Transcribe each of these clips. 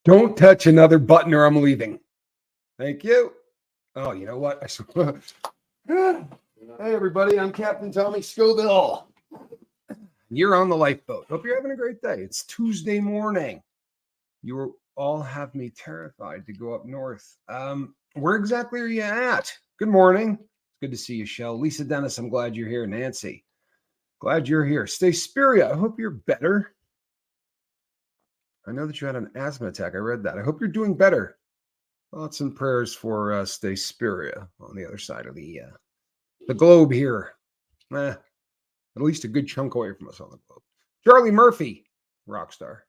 Don't touch another button or I'm leaving. Thank you. Oh, you know what? Hey, everybody. I'm Captain Tommy Scoville. You're on the lifeboat. Hope you're having a great day. It's Tuesday morning. You all have me terrified to go up north. Where exactly are you at? Good morning. Good to see you, Shell. Lisa Dennis, I'm glad you're here. Nancy, glad you're here. Stay Spiria, I hope you're better. I know that you had an asthma attack. I read that. I hope you're doing better. Thoughts and prayers for Stay Spiria on the other side of the globe here. At least a good chunk away from us on the globe. Charlie Murphy, rockstar.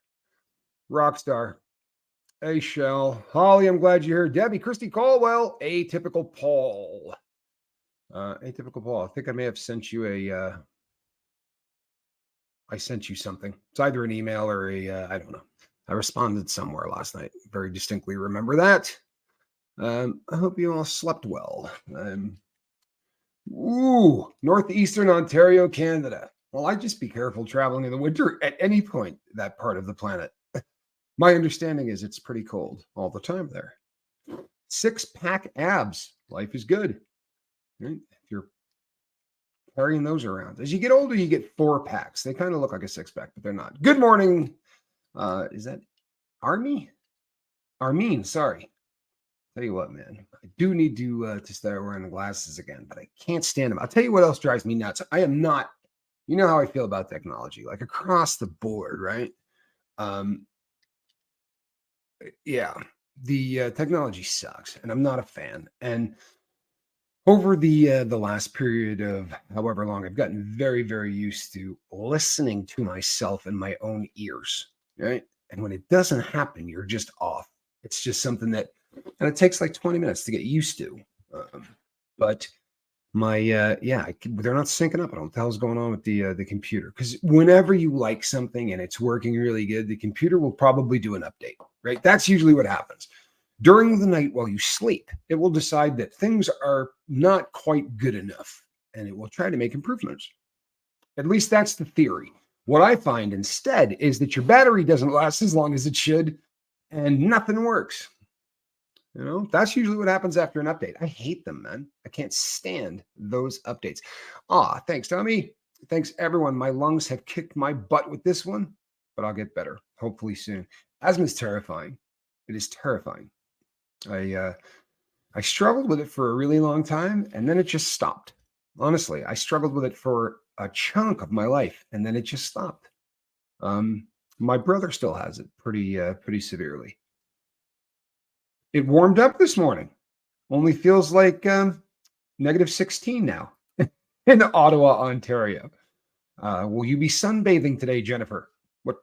Hey, Shell. Holly, I'm glad you're here. Debbie, Christy Caldwell, Atypical Paul. Atypical Paul, I think I may have sent you I sent you something. It's either an email or I don't know. I responded somewhere last night. Very distinctly remember that. I hope you all slept well. Northeastern Ontario, Canada. Well, I'd just be careful traveling in the winter at any point that part of the planet. My understanding is it's pretty cold all the time there. 6-pack abs. Life is good. Right? If you're carrying those around. As you get older, you get 4-packs. They kind of look like a 6-pack, but they're not. Good morning. Is that Armin, sorry. Tell you what, man, I do need to start wearing the glasses again, but I can't stand them. I'll tell you what else drives me nuts. I am not, you know how I feel about technology, like across the board, right? Yeah, the technology sucks, and I'm not a fan. And over the last period of however long, I've gotten very, very used to listening to myself in my own ears, right? And when it doesn't happen, you're just off. It's just something that, and it takes like 20 minutes to get used to. But my, they're not syncing up. I don't know what the hell's going on with the computer. Because whenever you like something and it's working really good, the computer will probably do an update, right? That's usually what happens. During the night while you sleep, it will decide that things are not quite good enough, and it will try to make improvements. At least that's the theory. What I find instead is that your battery doesn't last as long as it should, and nothing works. You know, that's usually what happens after an update. I hate them, man. I can't stand those updates. Thanks, Tommy. Thanks, everyone. My lungs have kicked my butt with this one, but I'll get better, hopefully soon. Asthma is terrifying. It is terrifying. I struggled with it for a really long time, and then it just stopped. Honestly, I struggled with it for a chunk of my life, and then it just stopped. My brother still has it pretty severely. It warmed up this morning. Only feels like -16 now in Ottawa, Ontario. Will you be sunbathing today, Jennifer? What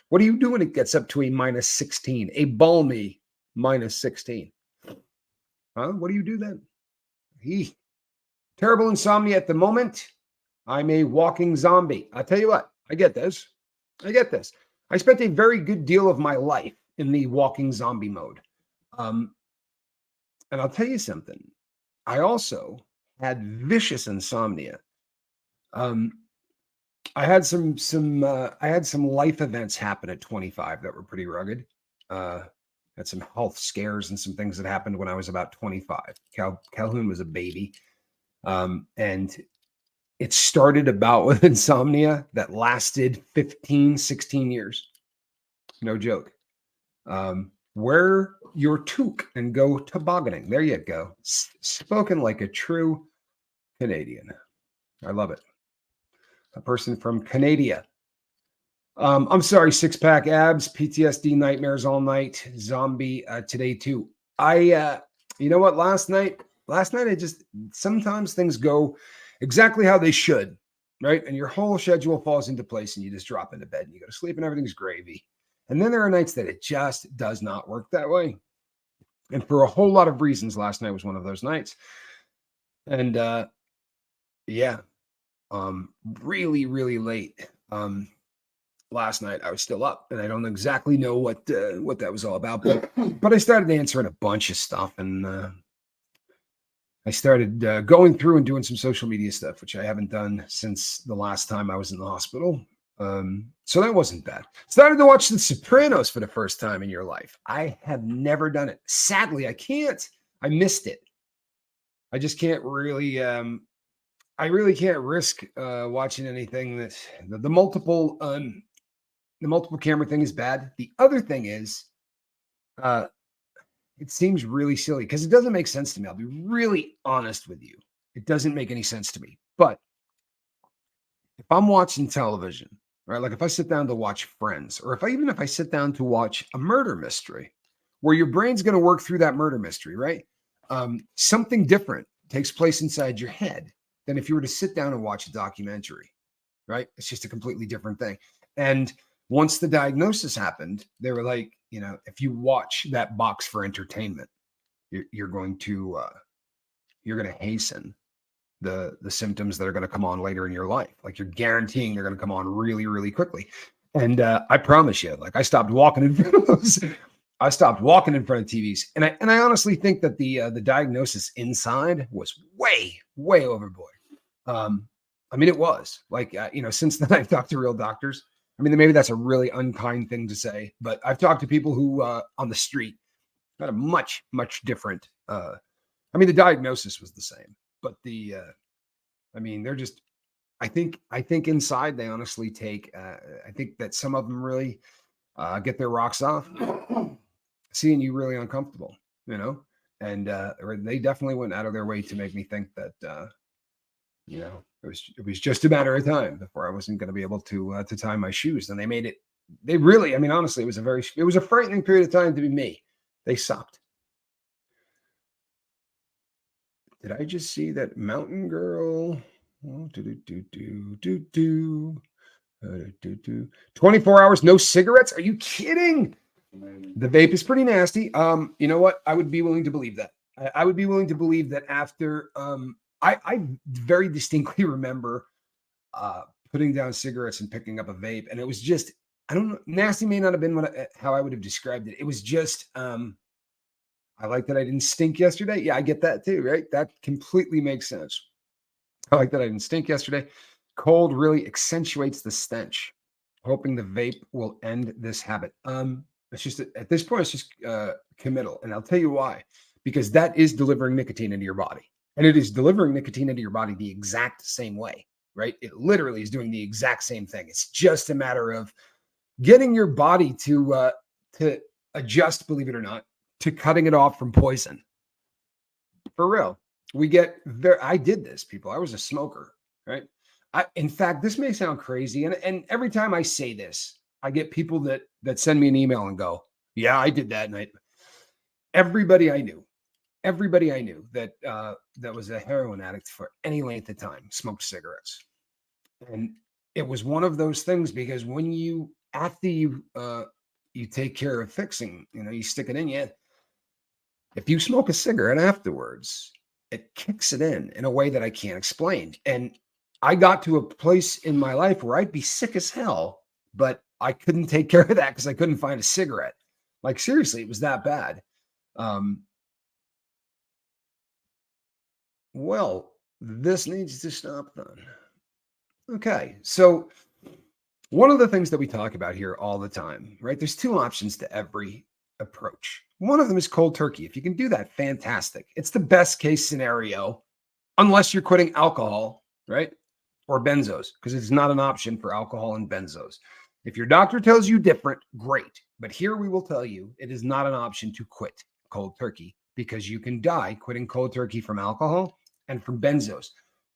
what do you do when it gets up to a -16? A balmy -16. What do you do then? Terrible insomnia at the moment. I'm a walking zombie. I'll tell you what, I get this. I spent a very good deal of my life in the walking zombie mode. And I'll tell you something. I also had vicious insomnia. I had some life events happen at 25 that were pretty rugged. Had some health scares and some things that happened when I was about 25. Calhoun was a baby. And it started about with insomnia that lasted 15, 16 years. No joke. Wear your toque and go tobogganing. There you go. Spoken like a true Canadian. I love it. A person from Canada. I'm sorry, 6-pack abs, PTSD nightmares all night, zombie today too. You know what? Last night, I just, sometimes things go exactly how they should, right? And your whole schedule falls into place and you just drop into bed and you go to sleep and everything's gravy. And then there are nights that it just does not work that way. And for a whole lot of reasons, last night was one of those nights. And really, really late. Last night I was still up and I don't exactly know what that was all about, but I started answering a bunch of stuff and I started going through and doing some social media stuff, which I haven't done since the last time I was in the hospital. So that wasn't bad. Started to watch The Sopranos for the first time in your life. I have never done it. Sadly, I can't. I missed it. I just can't really. I really can't risk watching anything that the multiple camera thing is bad. The other thing is, uh, it seems really silly because it doesn't make sense to me. I'll be really honest with you. It doesn't make any sense to me. But if I'm watching television, right, like if I sit down to watch Friends, or if I sit down to watch a murder mystery, where your brain's going to work through that murder mystery, right? Something different takes place inside your head than if you were to sit down and watch a documentary, right? It's just a completely different thing. And once the diagnosis happened, they were like, if you watch that box for entertainment, you're going to hasten the symptoms that are going to come on later in your life. Like you're guaranteeing they're going to come on really, really quickly. And I promise you, like I stopped walking in front of those. I stopped walking in front of TVs, and I honestly think that the diagnosis inside was way, way overboard. I mean, it was like since then I've talked to real doctors. I mean, maybe that's a really unkind thing to say, but I've talked to people who on the street had a much, much different. I mean, the diagnosis was the same, but they're just. I think inside they honestly take. I think that some of them really get their rocks off, seeing you really uncomfortable, and they definitely went out of their way to make me think that it was just a matter of time before I wasn't going to be able to tie my shoes. And they made it. They really, I mean, honestly, it was a frightening period of time to be me. They sucked. Did I just see that Mountain Girl? 24 hours, no cigarettes? Are you kidding? The vape is pretty nasty. You know what? I would be willing to believe that. I would be willing to believe that after I very distinctly remember putting down cigarettes and picking up a vape, and it was just, I don't know, nasty may not have been how I would have described it. It was just I like that I didn't stink yesterday. Yeah, I get that too, right? That completely makes sense. I like that I didn't stink yesterday. Cold really accentuates the stench. Hoping the vape will end this habit. It's just at this point, it's just committal, and I'll tell you why. Because that is delivering nicotine into your body, and it is delivering nicotine into your body the exact same way, right? It literally is doing the exact same thing. It's just a matter of getting your body to adjust, believe it or not, to cutting it off from poison. For real. I did this, people. I was a smoker, right? In fact, this may sound crazy. And every time I say this, I get people that send me an email and go, yeah, I did that. And everybody I knew that was a heroin addict for any length of time smoked cigarettes. And it was one of those things because when after you take care of fixing, you stick it in you. If you smoke a cigarette afterwards, it kicks it in a way that I can't explain. And I got to a place in my life where I'd be sick as hell, but I couldn't take care of that because I couldn't find a cigarette. Like seriously, it was that bad. Well, this needs to stop then. Okay, so one of the things that we talk about here all the time, right? There's two options to every approach. One of them is cold turkey. If you can do that, fantastic. It's the best case scenario, unless you're quitting alcohol, right? Or benzos, because it's not an option for alcohol and benzos. If your doctor tells you different, great. But here we will tell you it is not an option to quit cold turkey because you can die quitting cold turkey from alcohol and from benzos.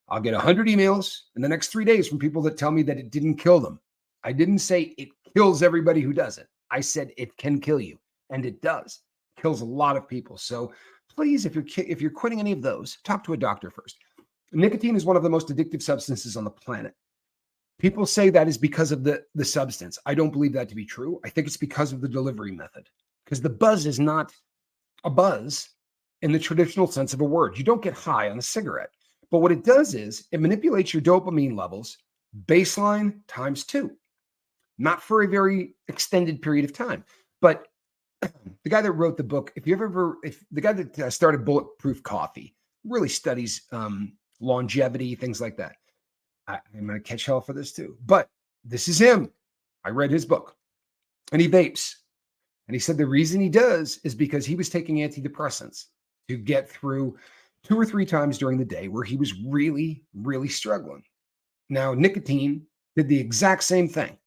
I'll get 100 emails in the next 3 days from people that tell me that it didn't kill them. I didn't say it kills everybody who does it. I said it can kill you, and it does. It kills a lot of people. So please, if you're quitting any of those, talk to a doctor first. Nicotine is one of the most addictive substances on the planet. People say that is because of the substance. I don't believe that to be true. I think it's because of the delivery method, because the buzz is not a buzz in the traditional sense of a word. You don't get high on a cigarette. But what it does is it manipulates your dopamine levels baseline times 2, not for a very extended period of time. But the guy that wrote the book, if the guy that started Bulletproof Coffee really studies longevity, things like that. I'm going to catch hell for this too. But This is him. I read his book, and he vapes. And he said the reason he does is because he was taking antidepressants to get through 2 or 3 times during the day where he was really, really struggling. Now, nicotine did the exact same thing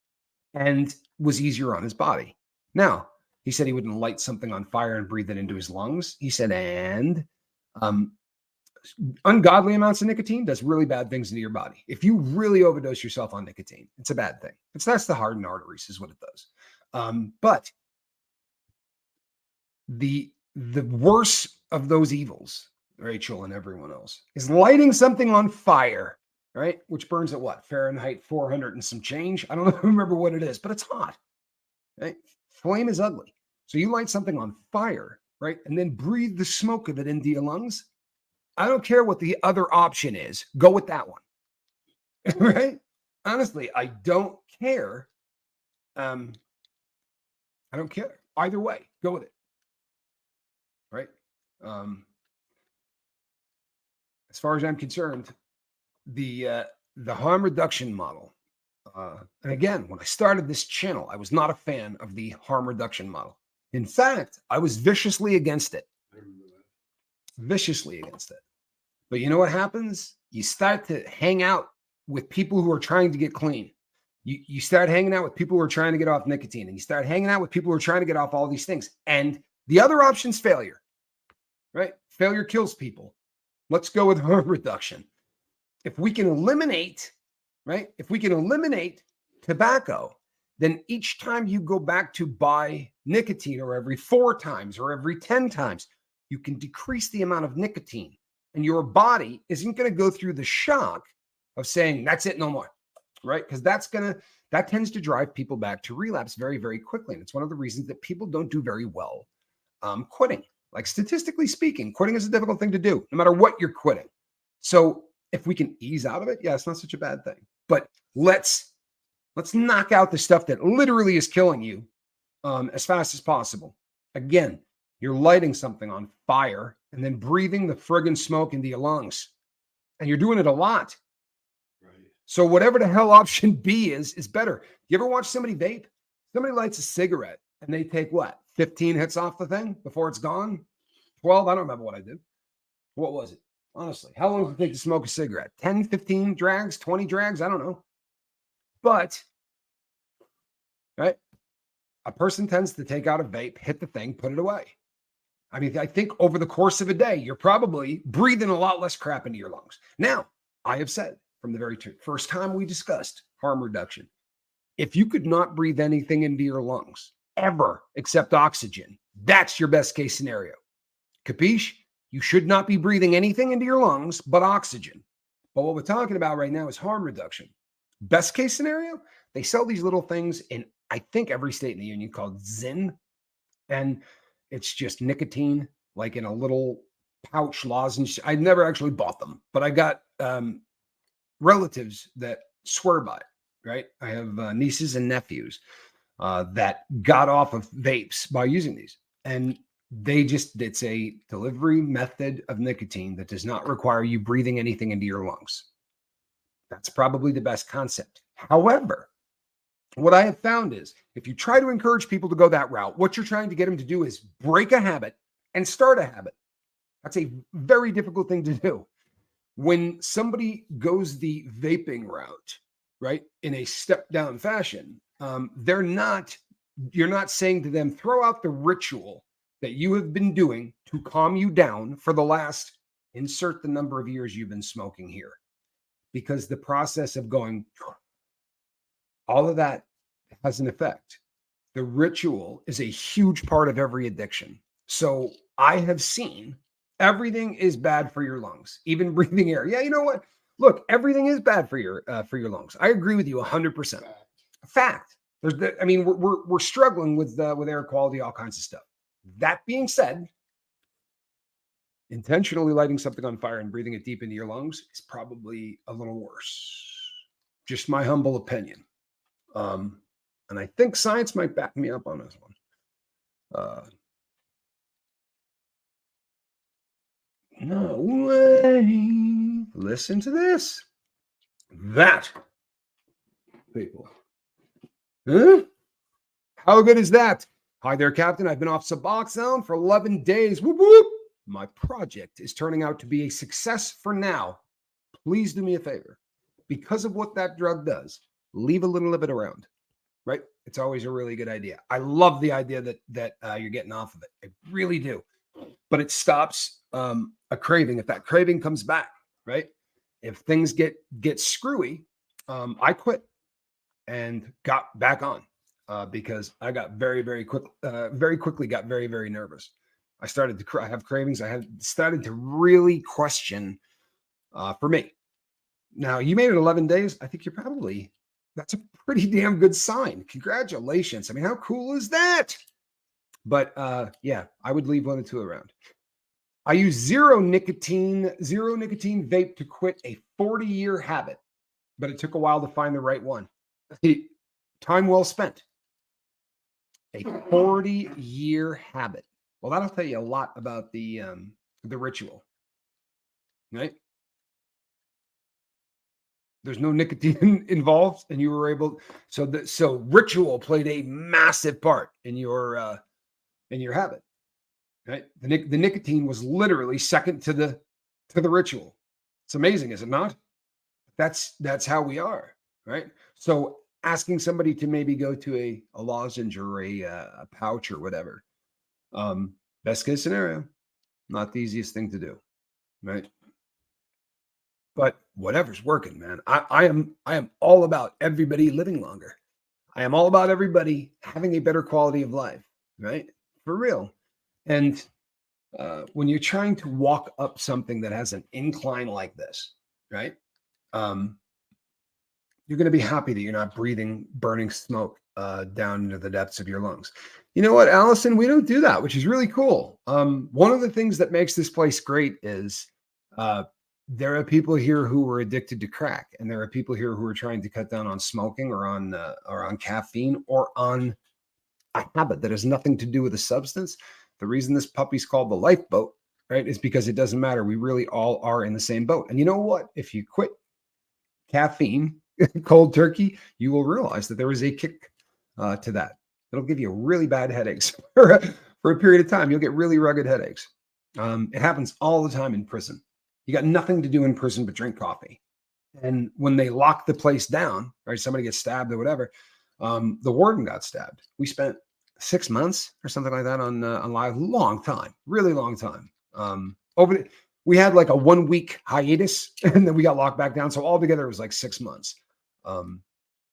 and was easier on his body. Now, he said he wouldn't light something on fire and breathe it into his lungs. He said, and um, ungodly amounts of nicotine does really bad things into your body. If you really overdose yourself on nicotine, it's a bad thing. It starts to harden arteries, is what it does. But the worst of those evils, Rachel and everyone else, is lighting something on fire, right? Which burns at what? Fahrenheit 400 and some change. I don't remember what it is, but it's hot. Right? Flame is ugly. So you light something on fire, right? And then breathe the smoke of it into your lungs. I don't care what the other option is. Go with that one. Right? Honestly, I don't care. I don't care. Either way, go with it. Right? As far as I'm concerned, the harm reduction model. And again, when I started this channel, I was not a fan of the harm reduction model. In fact, I was viciously against it. Viciously against it. But you know what happens? You start to hang out with people who are trying to get clean. You start hanging out with people who are trying to get off nicotine, and you start hanging out with people who are trying to get off all these things. And the other option is failure, right? Failure kills people. Let's go with harm reduction. If we can eliminate, right? If we can eliminate tobacco, then each time you go back to buy nicotine, or every 4 times or every 10 times, you can decrease the amount of nicotine, and your body isn't going to go through the shock of saying, that's it, no more, right? Because that tends to drive people back to relapse very, very quickly. And it's one of the reasons that people don't do very well quitting. Like, statistically speaking, quitting is a difficult thing to do, no matter what you're quitting. So if we can ease out of it, yeah, it's not such a bad thing. But let's knock out the stuff that literally is killing you as fast as possible. Again, you're lighting something on fire and then breathing the friggin' smoke into your lungs. And you're doing it a lot. Right. So whatever the hell option B is better. You ever watch somebody vape? Somebody lights a cigarette and they take what? 15 hits off the thing before it's gone? 12? I don't remember what I did. What was it? Honestly, how long does it take to smoke a cigarette? 10, 15 drags, 20 drags? I don't know. But, right, a person tends to take out a vape, hit the thing, put it away. I mean, I think over the course of a day, you're probably breathing a lot less crap into your lungs. Now, I have said from the very first time we discussed harm reduction, if you could not breathe anything into your lungs ever except oxygen, that's your best case scenario. Capiche? You should not be breathing anything into your lungs but oxygen. But what we're talking about right now is harm reduction. Best case scenario, they sell these little things in, I think, every state in the union called Zyn. And it's just nicotine, like in a little pouch lozenge. I never actually bought them, but I got relatives that swear by it, right? I have nieces and nephews that got off of vapes by using these. And it's a delivery method of nicotine that does not require you breathing anything into your lungs. That's probably the best concept. However, what I have found is if you try to encourage people to go that route, what you're trying to get them to do is break a habit and start a habit. That's a very difficult thing to do. When somebody goes the vaping route, right, in a step down fashion, you're not saying to them, throw out the ritual that you have been doing to calm you down for the last, insert the number of years you've been smoking here. Because the process of going, all of that has an effect. The ritual is a huge part of every addiction. So I have seen everything is bad for your lungs, even breathing air. Yeah, you know what? Look, everything is bad for your lungs. I agree with you 100%. Fact. We're struggling with air quality, all kinds of stuff. That being said, intentionally lighting something on fire and breathing it deep into your lungs is probably a little worse. Just my humble opinion. And I think science might back me up on this one. No way. Listen to this. That, people, Huh? How good is that? Hi there, Captain. I've been off Suboxone for 11 days. Whoop, whoop. My project is turning out to be a success for now. Please do me a favor. Because of what that drug does, leave a little of it around, right? It's always a really good idea. I love the idea that you're getting off of it. I really do. But it stops a craving. If that craving comes back, right? If things get screwy, I quit and got back on because I got very quickly got very nervous. I started to have cravings. I had started to really question for me. Now you made it 11 days. I think that's a pretty damn good sign. Congratulations. I mean, how cool is that? But yeah, I would leave 1 or 2 around. I use zero nicotine vape to quit a 40-year habit, but it took a while to find the right one. Time well spent. A 40-year habit. Well, that'll tell you a lot about the ritual, right? There's no nicotine involved, and you were able. So ritual played a massive part in your habit, right? The nicotine was literally second to the ritual. It's amazing, is it not? That's how we are, right? So asking somebody to maybe go to a lozenge or a pouch or whatever, best case scenario, not the easiest thing to do, right? But whatever's working, man. I am all about everybody living longer. I am all about everybody having a better quality of life, right? For real. And when you're trying to walk up something that has an incline like this, right? You're going to be happy that you're not breathing burning smoke down into the depths of your lungs. You know what, Allison? We don't do that, which is really cool. One of the things that makes this place great is there are people here who are addicted to crack, and there are people here who are trying to cut down on smoking or on caffeine or on a habit that has nothing to do with a substance. The reason this puppy's called the lifeboat, right, is because it doesn't matter. We really all are in the same boat. And you know what? If you quit caffeine cold turkey, you will realize that there is a kick to that. It'll give you really bad headaches for a period of time. You'll get really rugged headaches. It happens all the time in prison. You got nothing to do in prison but drink coffee. And when they lock the place down, right, somebody gets stabbed or whatever, the warden got stabbed. We spent 6 months or something like that on live. Long time, really long time. We had like a 1 week hiatus, and then we got locked back down. So altogether, it was like 6 months.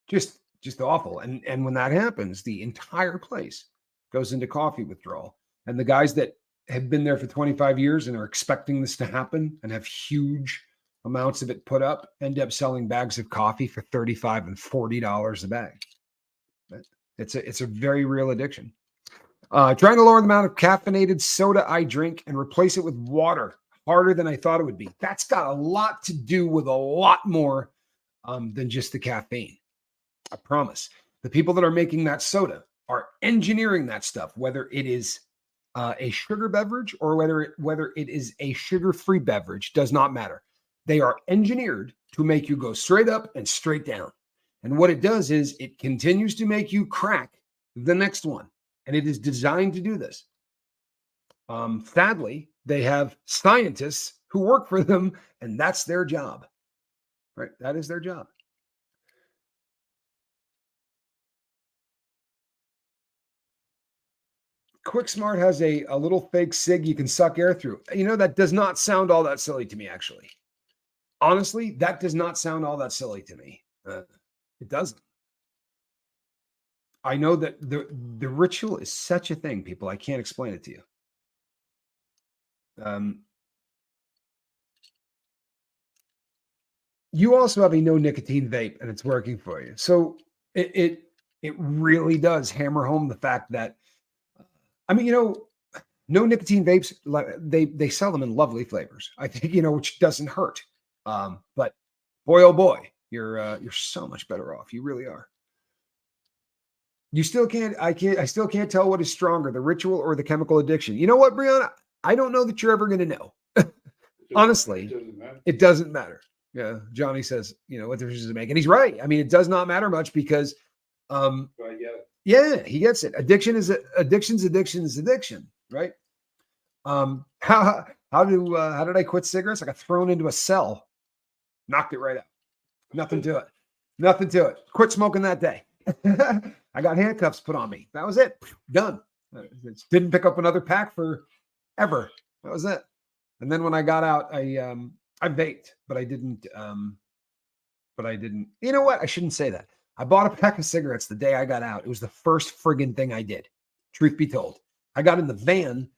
Just awful. And when that happens, the entire place goes into coffee withdrawal. And the guys that have been there for 25 years and are expecting this to happen and have huge amounts of it put up end up selling bags of coffee for $35 and $40 a bag. It's a very real addiction. Trying to lower the amount of caffeinated soda I drink and replace it with water. Harder than I thought it would be. That's got a lot to do with a lot more than just the caffeine. I promise. The people that are making that soda are engineering that stuff, whether it is a sugar beverage or whether it is a sugar-free beverage, does not matter. They are engineered to make you go straight up and straight down. And what it does is it continues to make you crack the next one. And it is designed to do this. Sadly, they have scientists who work for them, and that's their job. Right? That is their job. Quick Smart has a little fake cig you can suck air through. You know, that does not sound all that silly to me, actually. Honestly, that does not sound all that silly to me. It doesn't. I know that the ritual is such a thing, people. I can't explain it to you. You also have a no nicotine vape, and it's working for you. So it really does hammer home the fact that, I mean, you know, no nicotine vapes, they sell them in lovely flavors. I think, you know, which doesn't hurt. But boy, oh boy, you're so much better off. You really are. You still can't, I still can't tell what is stronger, the ritual or the chemical addiction. You know what, Brianna? I don't know that you're ever going to know. Honestly, it doesn't matter. Yeah. Johnny says, you know, what difference does it make? And he's right. I mean, it does not matter much because Do I get it? Yeah, he gets it. Addiction's addiction, right? How did I quit cigarettes? I got thrown into a cell, knocked it right out. Nothing to it. Nothing to it. Quit smoking that day. I got handcuffs put on me. That was it. Done. Didn't pick up another pack for ever. That was it. And then when I got out, I vaped, but I didn't. You know what? I shouldn't say that. I bought a pack of cigarettes the day I got out. It was the first friggin' thing I did. Truth be told, I got in the van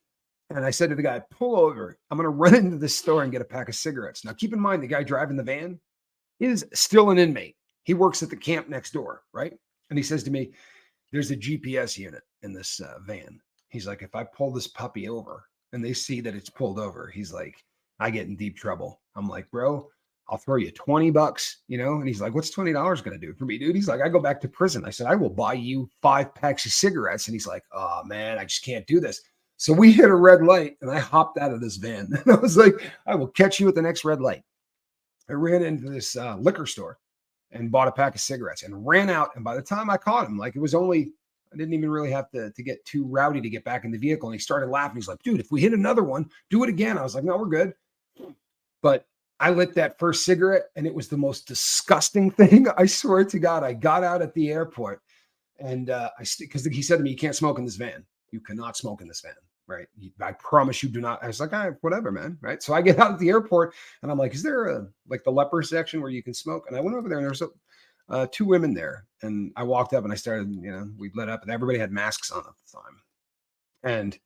and I said to the guy, "Pull over. I'm going to run into this store and get a pack of cigarettes." Now, keep in mind, the guy driving the van is still an inmate. He works at the camp next door, right? And he says to me, "There's a GPS unit in this van." He's like, "If I pull this puppy over and they see that it's pulled over," he's like, "I get in deep trouble." I'm like, "Bro, I'll throw you $20, you know?" And he's like, "What's $20 going to do for me, dude?" He's like, "I go back to prison." I said, "I will buy you 5 packs of cigarettes." And he's like, "Oh man, I just can't do this." So we hit a red light and I hopped out of this van. And I was like, "I will catch you at the next red light." I ran into this liquor store and bought a pack of cigarettes and ran out. And by the time I caught him, like it was only, I didn't even really have to get too rowdy to get back in the vehicle. And he started laughing. He's like, "Dude, if we hit another one, do it again." I was like, "No, we're good." But I lit that first cigarette and it was the most disgusting thing. I swear to God, I got out at the airport and because he said to me, "You can't smoke in this van. You cannot smoke in this van." Right. "I promise you do not." I was like, "All right, whatever, man." Right. So I get out at the airport and I'm like, "Is there like the leper section where you can smoke?" And I went over there and there was 2 women there. And I walked up and I started, we lit up and everybody had masks on at the time. And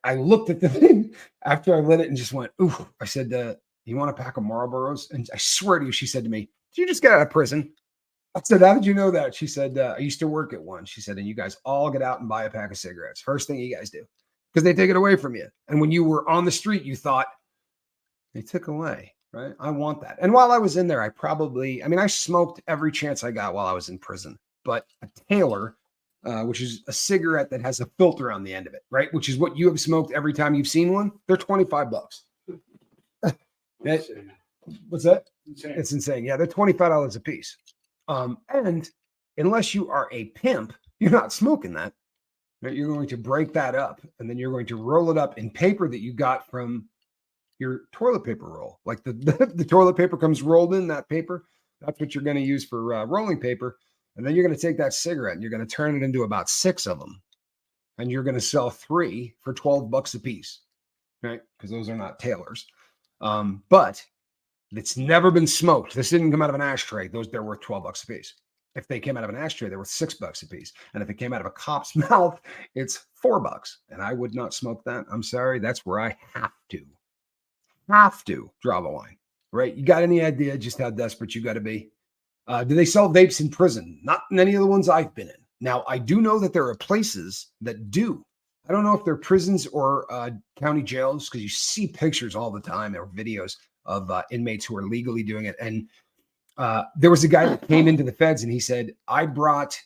I looked at the thing after I lit it and just went, "Ooh." I said, "You want a pack of Marlboros?" And I swear to you, she said to me, "Did you just get out of prison?" I said, "How did you know that?" She said, "I used to work at one." She said, "And you guys all get out and buy a pack of cigarettes. First thing you guys do, because they take it away from you. And when you were on the street, you thought they took away, right? I want that." And while I was in there, I smoked every chance I got while I was in prison. But a Taylor, which is a cigarette that has a filter on the end of it, right? Which is what you have smoked every time you've seen one. They're $25. What's that? Insane. It's insane. Yeah, they're $25 a piece. And unless you are a pimp, you're not smoking that. Right? You're going to break that up and then you're going to roll it up in paper that you got from your toilet paper roll. Like the toilet paper comes rolled in, that paper. That's what you're going to use for rolling paper. And then you're going to take that cigarette and you're going to turn it into about 6 of them. And you're going to sell 3 for $12 a piece. Right? Because those are not Taylors. But it's never been smoked. This didn't come out of an ashtray. They're worth $12 a piece. If they came out of an ashtray, they're worth $6 a piece. And if it came out of a cop's mouth, it's $4. And I would not smoke that. I'm sorry. That's where I have to draw the line. Right? You got any idea just how desperate you got to be? Do they sell vapes in prison? Not in any of the ones I've been in. Now, I do know that there are places that do. I don't know if they're prisons or county jails because you see pictures all the time or videos of inmates who are legally doing it. And there was a guy that came into the feds and he said, "I brought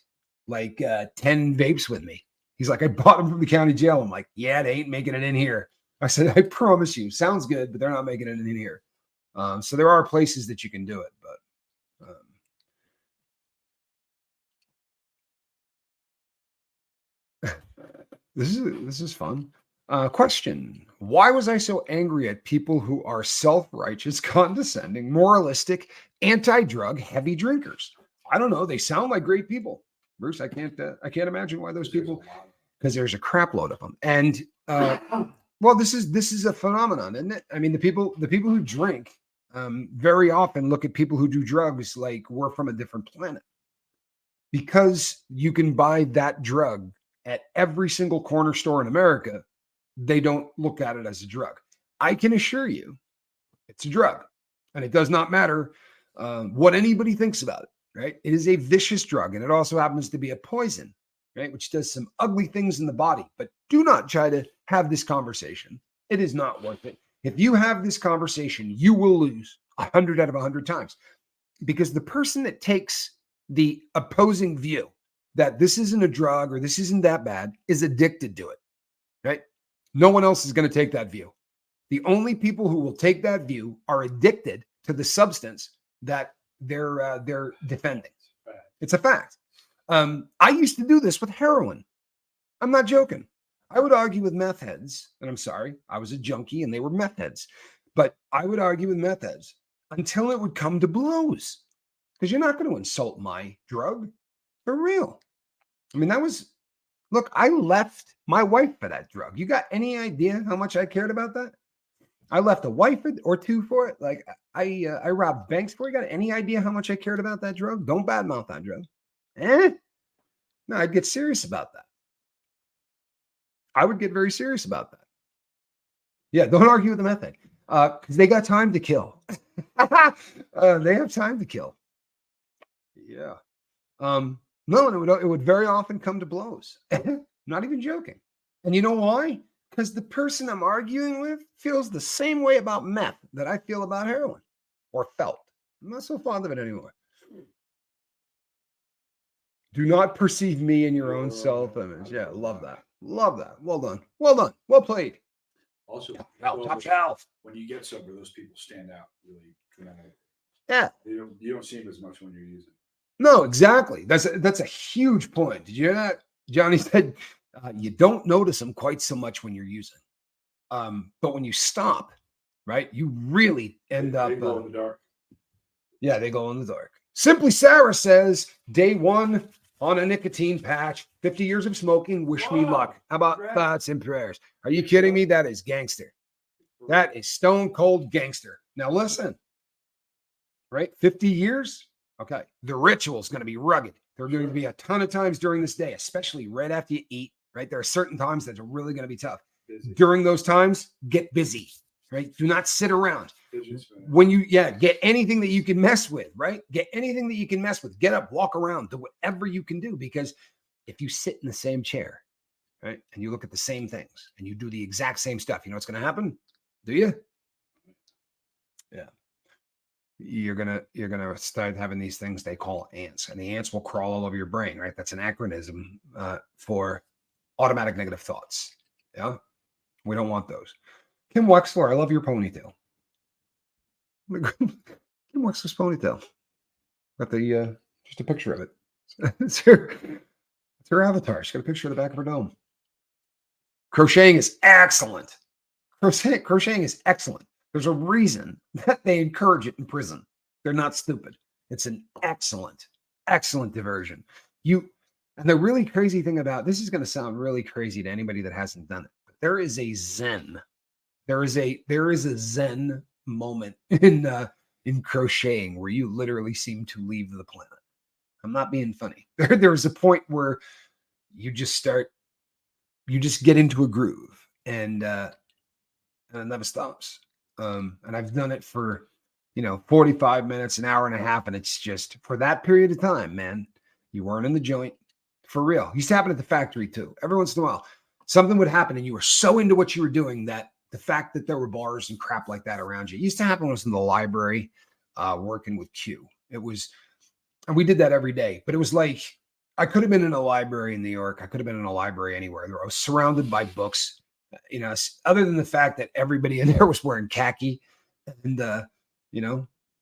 like 10 vapes with me." He's like, "I bought them from the county jail." I'm like, "Yeah, they ain't making it in here." I said, "I promise you, sounds good, but they're not making it in here." So there are places that you can do it, but this is fun. Question: why was I so angry at people who are self-righteous, condescending, moralistic, anti-drug, heavy drinkers? I don't know. They sound like great people, Bruce. I can't imagine why those people. Because there's a crap load of them, and well, this is a phenomenon, isn't it? I mean, the people who drink very often look at people who do drugs like we're from a different planet, because you can buy that drug at every single corner store in America. They don't look at it as a drug. I can assure you it's a drug. And it does not matter what anybody thinks about it, right? It is a vicious drug. And it also happens to be a poison, right? Which does some ugly things in the body. But do not try to have this conversation. It is not worth it. If you have this conversation, you will lose 100 out of 100 times. Because the person that takes the opposing view that this isn't a drug or this isn't that bad is addicted to it, right? No one else is going to take that view. The only people who will take that view are addicted to the substance that they're defending. It's a fact. I used to do this with heroin. I'm not joking. I would argue with meth heads, and I'm sorry, I was a junkie and they were meth heads, but I would argue with meth heads until it would come to blows because you're not going to insult my drug for real. I mean, look, I left my wife for that drug. You got any idea how much I cared about that? I left a wife or two for it. Like I robbed banks for it. You got any idea how much I cared about that drug? Don't badmouth that drug. No, I'd get serious about that. I would get very serious about that. Yeah, don't argue with the method because they got time to kill. They have time to kill. Yeah. No, it would very often come to blows. Not even joking. And you know why? Because the person I'm arguing with feels the same way about meth that I feel about heroin or felt. I'm not so fond of it anymore. Do not perceive me in your own self-image. Yeah, love that. Love that. Well done. Well done. Well played. Also, top shelf. When you get sober, those people stand out really dramatically. Yeah. You don't see them as much when you're using. No, exactly. That's a huge point. Did you hear that? Johnny said you don't notice them quite so much when you're using. But when you stop, right, you really end up. They go in the dark. Yeah, they go in the dark. Simply Sarah says, day one on a nicotine patch, 50 years of smoking, wish me luck. How about thoughts and prayers? Are you kidding me? That is gangster. That is stone cold gangster. Now listen, right? 50 years? Okay. The ritual is going to be rugged. There are going to be a ton of times during this day, especially right after you eat, right? There are certain times that are really going to be tough. During those times, get busy, right? Do not sit around. When you, get anything that you can mess with, right? Get anything that you can mess with. Get up, walk around, do whatever you can do. Because if you sit in the same chair, right, and you look at the same things and you do the exact same stuff, you know what's going to happen? Do you? Yeah. You're gonna start having these things they call ants, and the ants will crawl all over your brain, right? That's an acronym for automatic negative thoughts. Yeah. We don't want those. Kim Wexler, I love your ponytail. Kim Wexler's ponytail. Got the just a picture of it. It's her avatar. She's got a picture of the back of her dome. Crocheting is excellent. Crocheting is excellent. There's a reason that they encourage it in prison. They're not stupid. It's an excellent, excellent diversion. And the really crazy thing about this is going to sound really crazy to anybody that hasn't done it. But there is a zen. There is a zen moment in crocheting where you literally seem to leave the planet. I'm not being funny. There's a point where you just get into a groove and it never stops. And I've done it for, 45 minutes, an hour and a half. And it's just for that period of time, man, you weren't in the joint for real. It used to happen at the factory too. Every once in a while, something would happen and you were so into what you were doing that the fact that there were bars and crap like that around you. It used to happen when I was in the library working with Q. And we did that every day, but it was like, I could have been in a library in New York. I could have been in a library anywhere. I was surrounded by books, other than the fact that everybody in there was wearing khaki and,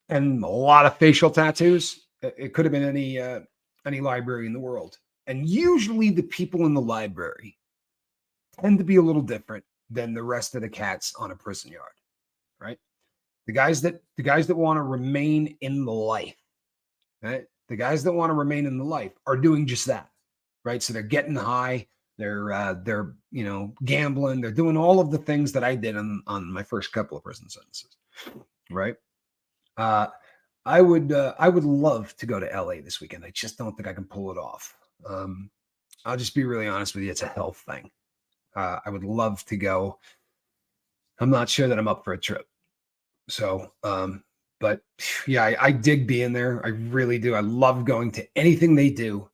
and a lot of facial tattoos. It could have been any library in the world. And usually the people in the library tend to be a little different than the rest of the cats on a prison yard, right? The guys that want to remain in the life, right? The guys that want to remain in the life are doing just that, right? So they're getting high, they're gambling, they're doing all of the things that I did on my first couple of prison sentences, right? I would love to go to LA this weekend. I just don't think I can pull it off. I'll just be really honest with you. It's a health thing. I would love to go. I'm not sure that I'm up for a trip. So, but yeah, I dig being there. I really do. I love going to anything they do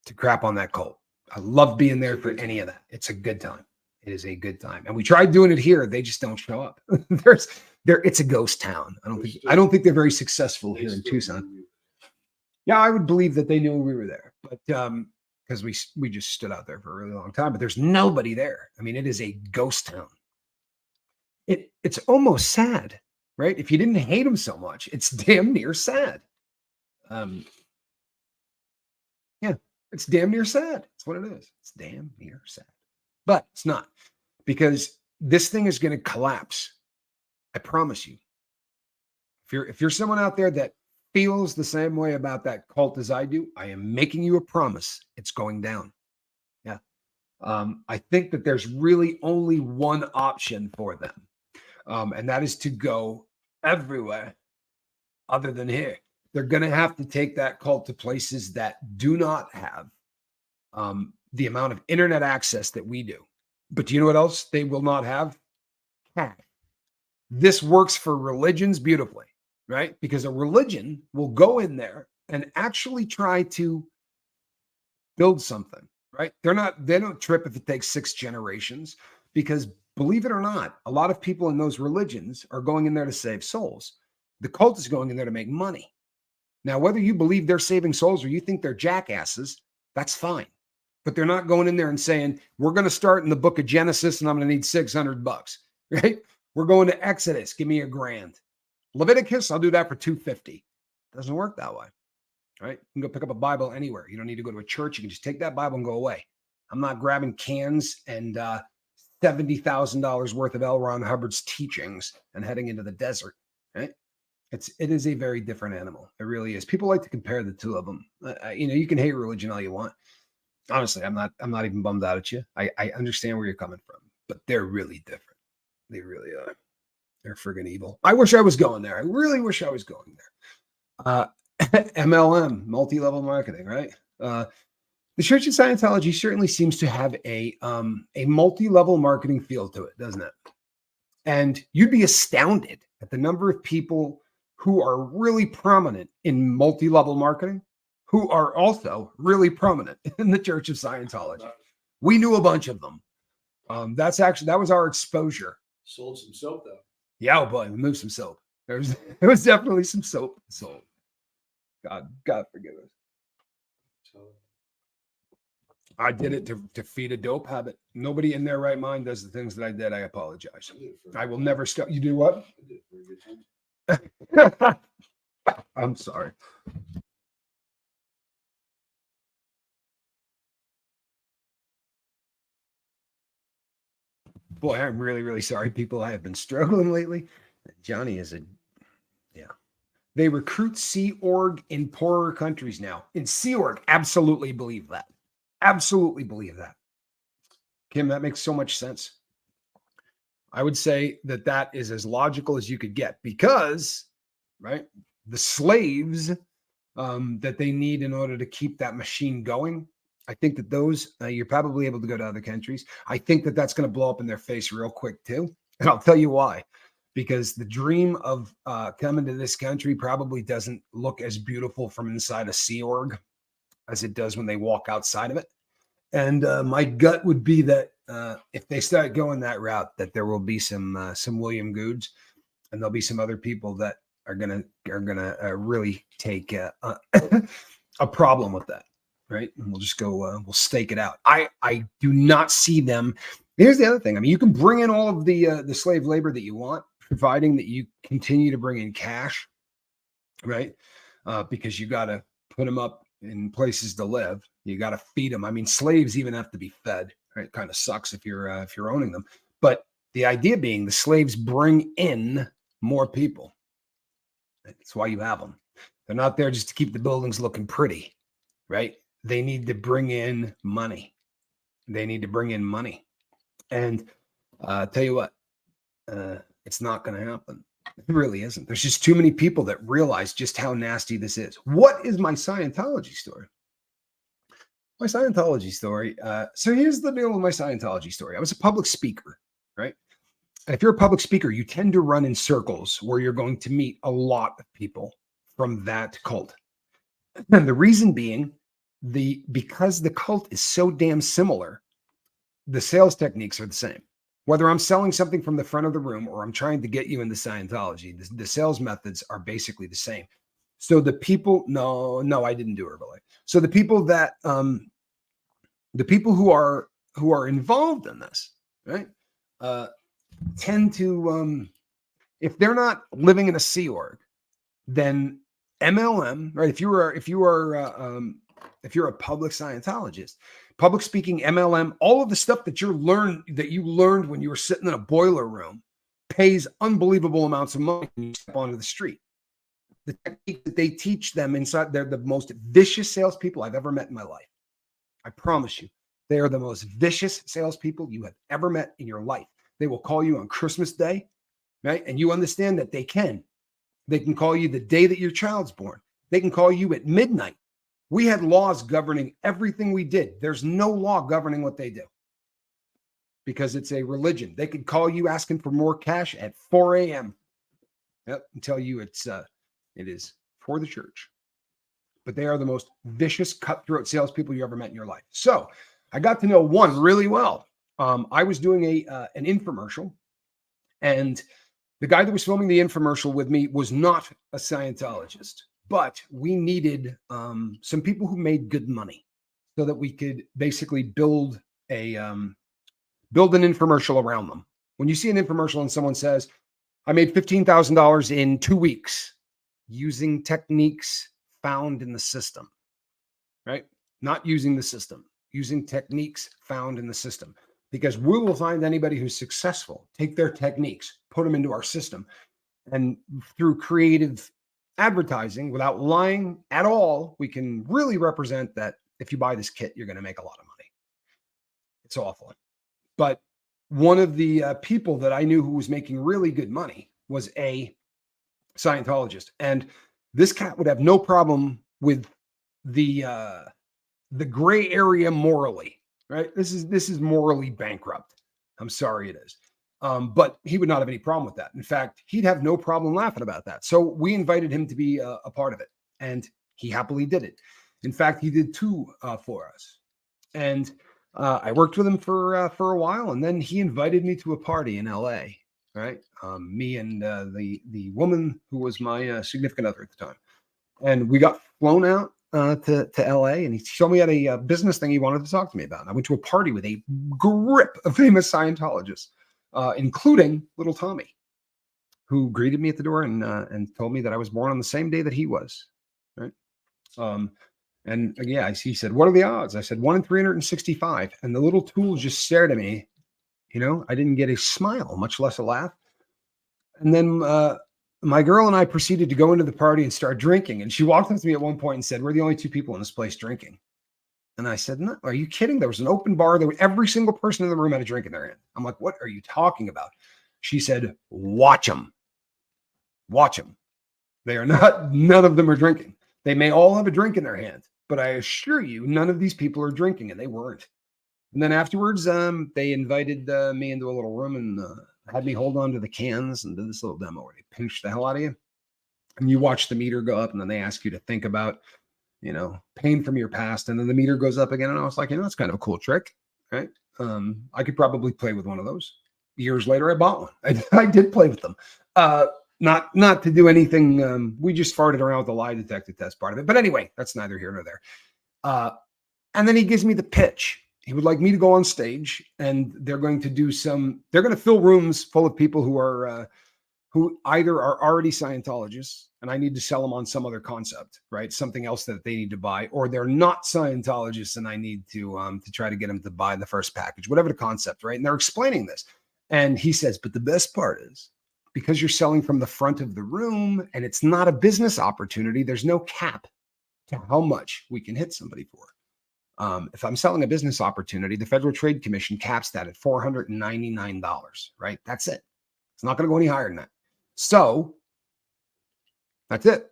to crap on that cult. I love being there for any of that. It's a good time. It is a good time. And we tried doing it here. They just don't show up. It's a ghost town. I don't think they're very successful here in Tucson. Yeah, I would believe that they knew we were there, but because we just stood out there for a really long time. But there's nobody there. I mean, it is a ghost town. It's almost sad, right? If you didn't hate them so much, it's damn near sad. Yeah, It's damn near sad. That's what it is. It's damn near sad. But it's not, because this thing is going to collapse. I promise you. If you're someone out there that feels the same way about that cult as I do, I am making you a promise. It's going down. Yeah. I think that there's really only one option for them. And that is to go everywhere other than here. They're going to have to take that cult to places that do not have the amount of internet access that we do. But do you know what else they will not have? Cash. This works for religions beautifully, right? Because a religion will go in there and actually try to build something, right? They don't trip if it takes 6 generations, because believe it or not, a lot of people in those religions are going in there to save souls. The cult is going in there to make money. Now, whether you believe they're saving souls or you think they're jackasses, that's fine. But they're not going in there and saying, we're going to start in the book of Genesis and I'm going to need $600, right? We're going to Exodus. Give me $1,000. Leviticus, I'll do that for $250. Doesn't work that way, right? You can go pick up a Bible anywhere. You don't need to go to a church. You can just take that Bible and go away. I'm not grabbing cans and $70,000 worth of L. Ron Hubbard's teachings and heading into the desert, right? It is a very different animal. It really is. People like to compare the two of them. You can hate religion all you want. Honestly, I'm not even bummed out at you. I understand where you're coming from, but they're really different. They really are. They're friggin' evil. I wish I was going there. I really wish I was going there. MLM, multi-level marketing, right? The Church of Scientology certainly seems to have a multi-level marketing feel to it, doesn't it? And you'd be astounded at the number of people who are really prominent in multi-level marketing, who are also really prominent in the Church of Scientology. We knew a bunch of them. That was our exposure. Sold some soap though. Yeah, oh boy, we moved some soap. There was definitely some soap sold. God forgive us. So I did it to feed a dope habit. Nobody in their right mind does the things that I did. I apologize. I will never stop. You do what? I did it for a good time. I'm sorry. Boy, I'm really, really sorry, people. I have been struggling lately. Johnny is yeah. They recruit Sea Org in poorer countries now. In Sea Org, absolutely believe that. Absolutely believe that. Kim, that makes so much sense. I would say that is as logical as you could get, because, right, the slaves that they need in order to keep that machine going, I think that those, you're probably able to go to other countries. I think that that's going to blow up in their face real quick too. And I'll tell you why. Because the dream of coming to this country probably doesn't look as beautiful from inside a Sea Org as it does when they walk outside of it. And my gut would be that if they start going that route, that there will be some William Goods, and there'll be some other people that are gonna really take a problem with that, right? And we'll just go, we'll stake it out. I do not see them. Here's the other thing. I mean, you can bring in all of the slave labor that you want, providing that you continue to bring in cash, right? Because you got to put them up in places to live. You got to feed them. I mean, slaves even have to be fed, right? It kind of sucks if you're owning them. But the idea being the slaves bring in more people. That's why you have them. They're not there just to keep the buildings looking pretty, right? They need to bring in money. They need to bring in money. And tell you what, it's not going to happen. It really isn't. There's just too many people that realize just how nasty this is. What is my Scientology story? My Scientology story. So here's the deal with my Scientology story. I was a public speaker, right? And if you're a public speaker, you tend to run in circles where you're going to meet a lot of people from that cult. And the reason being, because the cult is so damn similar, the sales techniques are the same. Whether I'm selling something from the front of the room or I'm trying to get you into Scientology, the sales methods are basically the same. So the people, no, I didn't do Herbalife. So the people that, the people who are involved in this, right, tend to, if they're not living in a Sea Org, then MLM, right? If you are if you're a public Scientologist, public speaking, MLM, all of the stuff that you learned when you were sitting in a boiler room pays unbelievable amounts of money when you step onto the street. The technique that they teach them inside, they're the most vicious salespeople I've ever met in my life. I promise you, they are the most vicious salespeople you have ever met in your life. They will call you on Christmas Day, right? And you understand that they can. They can call you the day that your child's born. They can call you at midnight. We had laws governing everything we did. There's no law governing what they do because it's a religion. They could call you asking for more cash at 4 a.m. Yep, and tell you it is for the church. But they are the most vicious, cutthroat salespeople you ever met in your life. So I got to know one really well. I was doing an infomercial, and the guy that was filming the infomercial with me was not a Scientologist, but we needed some people who made good money so that we could basically build an infomercial around them. When you see an infomercial and someone says, I made $15,000 in 2 weeks using techniques found in the system, right? Not using the system, using techniques found in the system. Because we will find anybody who's successful, take their techniques, put them into our system. And through creative advertising, without lying at all, we can really represent that if you buy this kit, you're going to make a lot of money. It's awful. But one of the people that I knew who was making really good money was a Scientologist. And this cat would have no problem with the gray area morally, right? This is morally bankrupt. I'm sorry it is. But he would not have any problem with that. In fact, he'd have no problem laughing about that. So we invited him to be a part of it, and he happily did it. In fact, he did 2 for us. And I worked with him for a while, and then he invited me to a party in LA, right? Me and the woman who was my significant other at the time. And we got flown out to LA, and he showed me at a business thing he wanted to talk to me about. And I went to a party with a grip of famous Scientologists, including little Tommy, who greeted me at the door and told me that I was born on the same day that he was, right? And yeah, he said, what are the odds? I said, 1 in 365. And the little tool just stared at me. You know, I didn't get a smile, much less a laugh. And then my girl and I proceeded to go into the party and start drinking. And she walked up to me at one point and said, we're the only 2 people in this place drinking. And I said, no, are you kidding? There was an open bar. Every single person in the room had a drink in their hand. I'm like, what are you talking about? She said, watch them. Watch them. They are not, none of them are drinking. They may all have a drink in their hand, but I assure you, none of these people are drinking, and they weren't. And then afterwards, they invited me into a little room and had me hold on to the cans and did this little demo where they pinch the hell out of you. And you watch the meter go up, and then they ask you to think about, you know, pain from your past. And then the meter goes up again. And I was like, you know, that's kind of a cool trick, right? I could probably play with one of those. Years later, I bought one. I did play with them. Not to do anything. We just farted around with the lie detector test part of it. But anyway, that's neither here nor there. And then he gives me the pitch. He would like me to go on stage, and they're going to fill rooms full of people who either are already Scientologists, and I need to sell them on some other concept, right? Something else that they need to buy, or they're not Scientologists, and I need to try to get them to buy the first package, whatever the concept, right? And they're explaining this. And he says, but the best part is, because you're selling from the front of the room and it's not a business opportunity, there's no cap to how much we can hit somebody for. If I'm selling a business opportunity, the Federal Trade Commission caps that at $499, right? That's it. It's not going to go any higher than that. So that's it.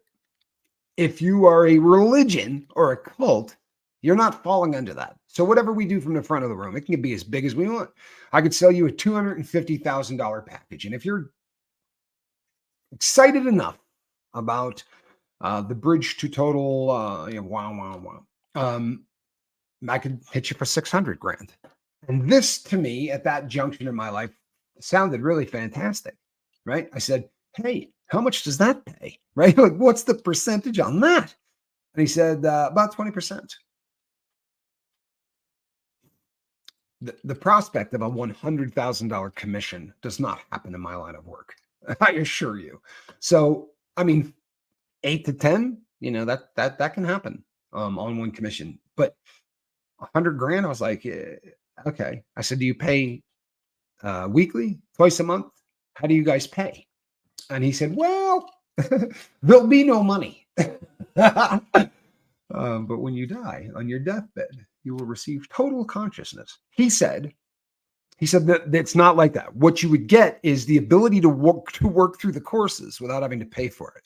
If you are a religion or a cult, you're not falling under that. So whatever we do from the front of the room, it can be as big as we want. I could sell you a $250,000 package. And if you're excited enough about the bridge to total, I could hit you for 600 grand. And this, to me, at that junction in my life, sounded really fantastic, right? I said, hey, how much does that pay, right? Like, what's the percentage on that? And he said, about 20%. The prospect of a $100,000 commission does not happen in my line of work. I assure you. So, I mean, 8 to 10, you know, that can happen. on one commission. But 100 grand, I was like, okay. I said, do you pay weekly, twice a month? How do you guys pay? And he said, well, there'll be no money. But when you die on your deathbed, you will receive total consciousness. He said that it's not like that. What you would get is the ability to work through the courses without having to pay for it.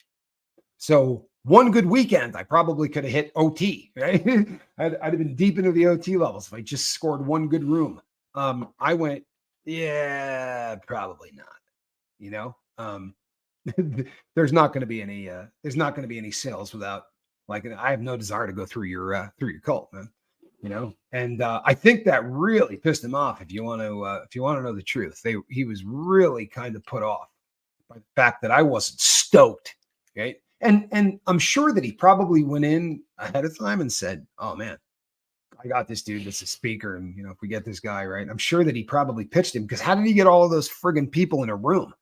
So one good weekend, I probably could have hit OT, right? I'd have been deep into the OT levels if I just scored one good room. I went, yeah, probably not. You know, there's not going to be any sales without, like, I have no desire to go through your cult, man. You know, and I think that really pissed him off. If you want to know the truth, he was really kind of put off by the fact that I wasn't stoked, right? And I'm sure that he probably went in ahead of time and said, "Oh man, I got this dude that's a speaker, and if we get this guy right," I'm sure that he probably pitched him, because how did he get all of those friggin' people in a room?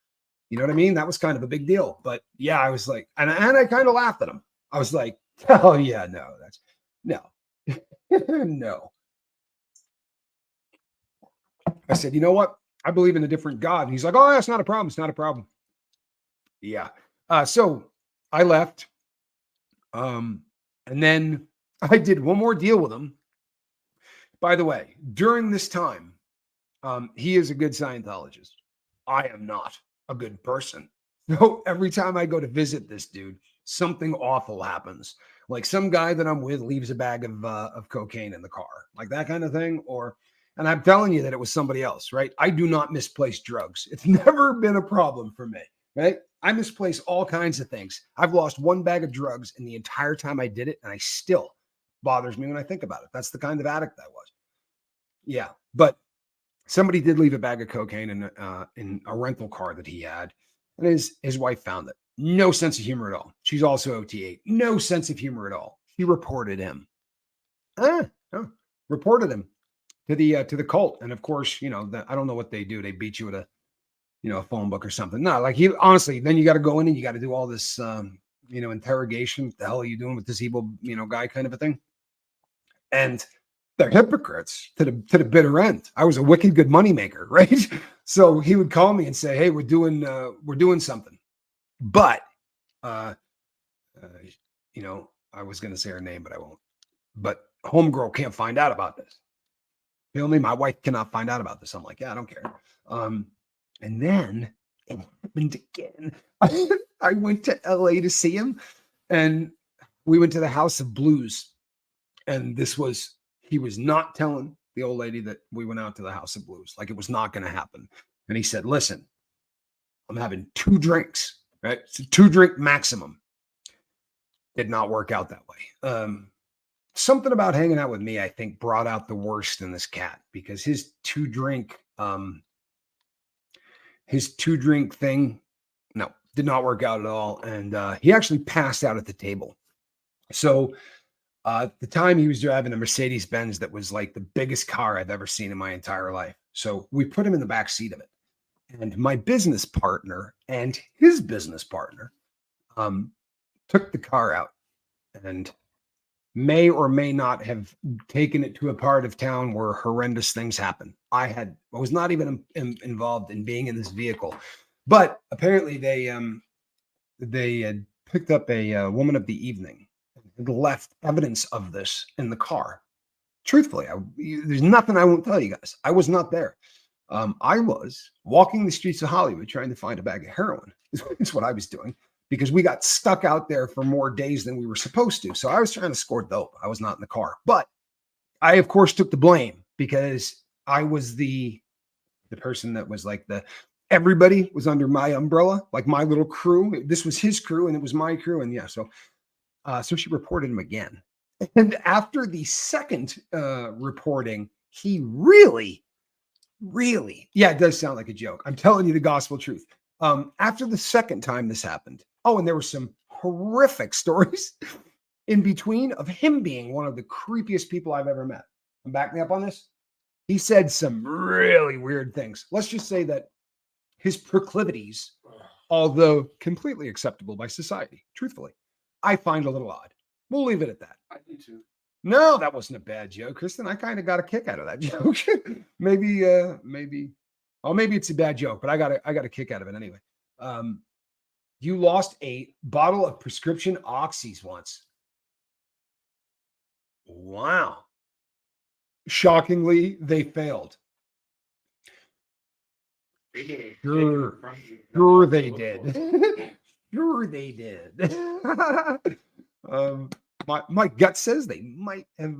You know what I mean? That was kind of a big deal. But yeah, I was like, and I kind of laughed at him. I was like, "Oh yeah, no, that's no, no." I said, "You know what? I believe in a different God." And he's like, "Oh, that's not a problem. It's not a problem." Yeah. So I left. And then I did one more deal with him. By the way, during this time, he is a good Scientologist. I am not a good person. So every time I go to visit this dude, something awful happens. Like some guy that I'm with leaves a bag of cocaine in the car, like that kind of thing. And I'm telling you that it was somebody else, right? I do not misplace drugs. It's never been a problem for me, right? I misplace all kinds of things. I've lost one bag of drugs in the entire time I did it, and I still bothers me when I think about it. That's the kind of addict I was. Yeah, but somebody did leave a bag of cocaine in a rental car that he had, and his wife found it. No sense of humor at all. She's also OT8. No sense of humor at all. She reported him. Reported him to the cult, and of course, I don't know what they do. They beat you with a phone book or something. No, like he honestly, then you got to go in and you got to do all this, interrogation. What the hell are you doing with this evil, guy, kind of a thing? And they're hypocrites to the bitter end. I was a wicked good moneymaker, right? So he would call me and say, "Hey, we're doing something," but I was going to say her name, but I won't. But homegirl can't find out about this. Feel me? My wife cannot find out about this. I'm like, yeah, I don't care. And then it happened again. I went to LA to see him, and we went to the House of Blues. And he was not telling the old lady that we went out to the House of Blues. Like it was not going to happen. And he said, "Listen, I'm having 2 drinks, right? It's a 2-drink maximum." Did not work out that way. Something about hanging out with me, I think, brought out the worst in this cat, because his 2-drink thing, no, did not work out at all. And he actually passed out at the table. So at the time, he was driving a Mercedes Benz that was like the biggest car I've ever seen in my entire life. So we put him in the back seat of it. And my business partner and his business partner took the car out and may or may not have taken it to a part of town where horrendous things happen. I was not even involved in being in this vehicle, but apparently they had picked up a woman of the evening and left evidence of this in the car. Truthfully, there's nothing I won't tell you guys. I was not there. I was walking the streets of Hollywood trying to find a bag of heroin. Is what I was doing, because we got stuck out there for more days than we were supposed to. So I was trying to score dope. I was not in the car, but I, of course, took the blame, because I was the person that was like everybody was under my umbrella, like my little crew. This was his crew and it was my crew. And yeah, so she reported him again. And after the second reporting, he really, yeah, it does sound like a joke. I'm telling you the gospel truth. After the second time this happened, and there were some horrific stories in between of him being one of the creepiest people I've ever met. Back me up on this. He said some really weird things. Let's just say that his proclivities, although completely acceptable by society, truthfully, I find a little odd. We'll leave it at that. I need to. No, that wasn't a bad joke, Kristen. I kind of got a kick out of that joke. maybe, oh, maybe it's a bad joke, but I got a kick out of it anyway. You lost a bottle of prescription oxys once. Wow. Shockingly, they failed. Sure they did. Sure they did. My gut says they might have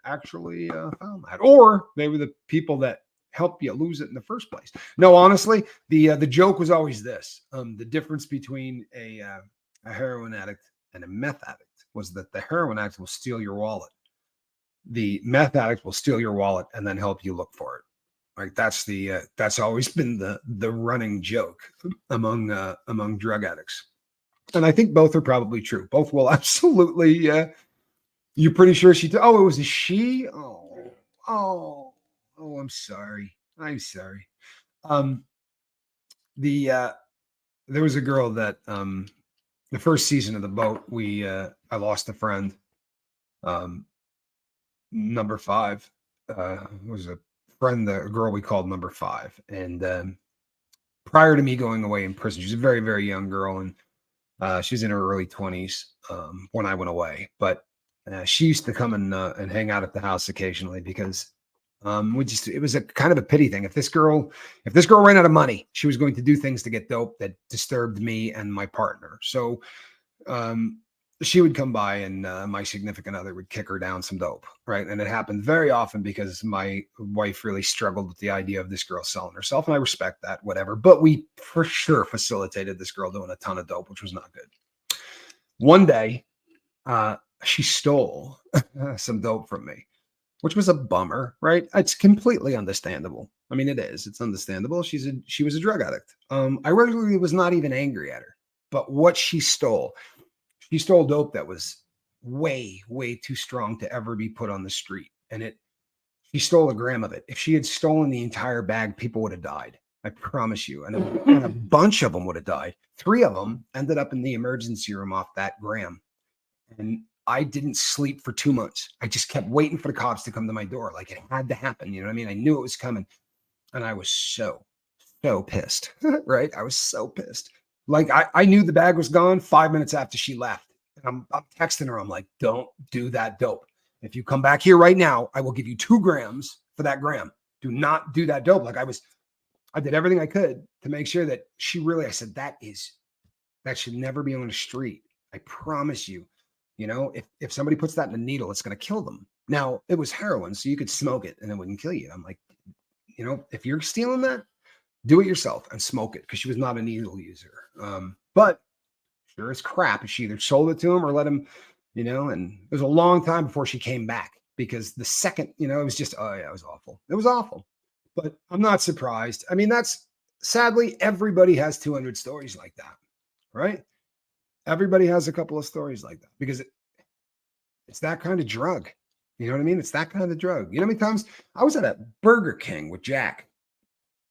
actually found that, or they were the people that helped you lose it in the first place. No, honestly, the joke was always this: the difference between a heroin addict and a meth addict was that the heroin addict will steal your wallet, the meth addict will steal your wallet and then help you look for it. Like that's always been the running joke among drug addicts. And I think both are probably true. Both will absolutely. You're pretty sure she? Oh, it was a she. Oh, I'm sorry. I'm sorry. There was a girl that the first season of the boat I lost a friend. Number 5 was a friend, a girl we called number 5, and prior to me going away in prison, she was a very, very young girl, and she was in her early 20s when I went away. But she used to come and hang out at the house occasionally because it was a kind of a pity thing. If this girl ran out of money, she was going to do things to get dope that disturbed me and my partner. So she would come by and my significant other would kick her down some dope, right? And it happened very often because my wife really struggled with the idea of this girl selling herself, and I respect that, whatever. But we for sure facilitated this girl doing a ton of dope, which was not good. One day, she stole some dope from me, which was a bummer, right? It's completely understandable. I mean, it is. It's understandable. She was a drug addict. I really was not even angry at her, but what she stole dope that was way, way too strong to ever be put on the street. And she stole a gram of it. If she had stolen the entire bag, people would have died. I promise you. And a bunch of them would have died. 3 of them ended up in the emergency room off that gram. And I didn't sleep for 2 months. I just kept waiting for the cops to come to my door. Like it had to happen. You know what I mean? I knew it was coming. And I was so pissed, right? I was so pissed. Like I knew the bag was gone 5 minutes after she left. And I'm texting her. I'm like, don't do that dope. If you come back here right now, I will give you 2 grams for that gram. Do not do that dope. Like I did everything I could to make sure that I said, that should never be on the street. I promise you, you know, if somebody puts that in a needle, it's going to kill them. Now it was heroin, so you could smoke it and it wouldn't kill you. I'm like, you know, if you're stealing that, do it yourself and smoke it, because she was not a needle user. But sure as crap, she either sold it to him or let him, you know, and it was a long time before she came back, because the second, you know, it was just, oh yeah, it was awful. It was awful. But I'm not surprised. I mean, sadly, everybody has 200 stories like that, right? Everybody has a couple of stories like that, because it's that kind of drug. You know what I mean? It's that kind of drug. You know how many times I was at a Burger King with Jack?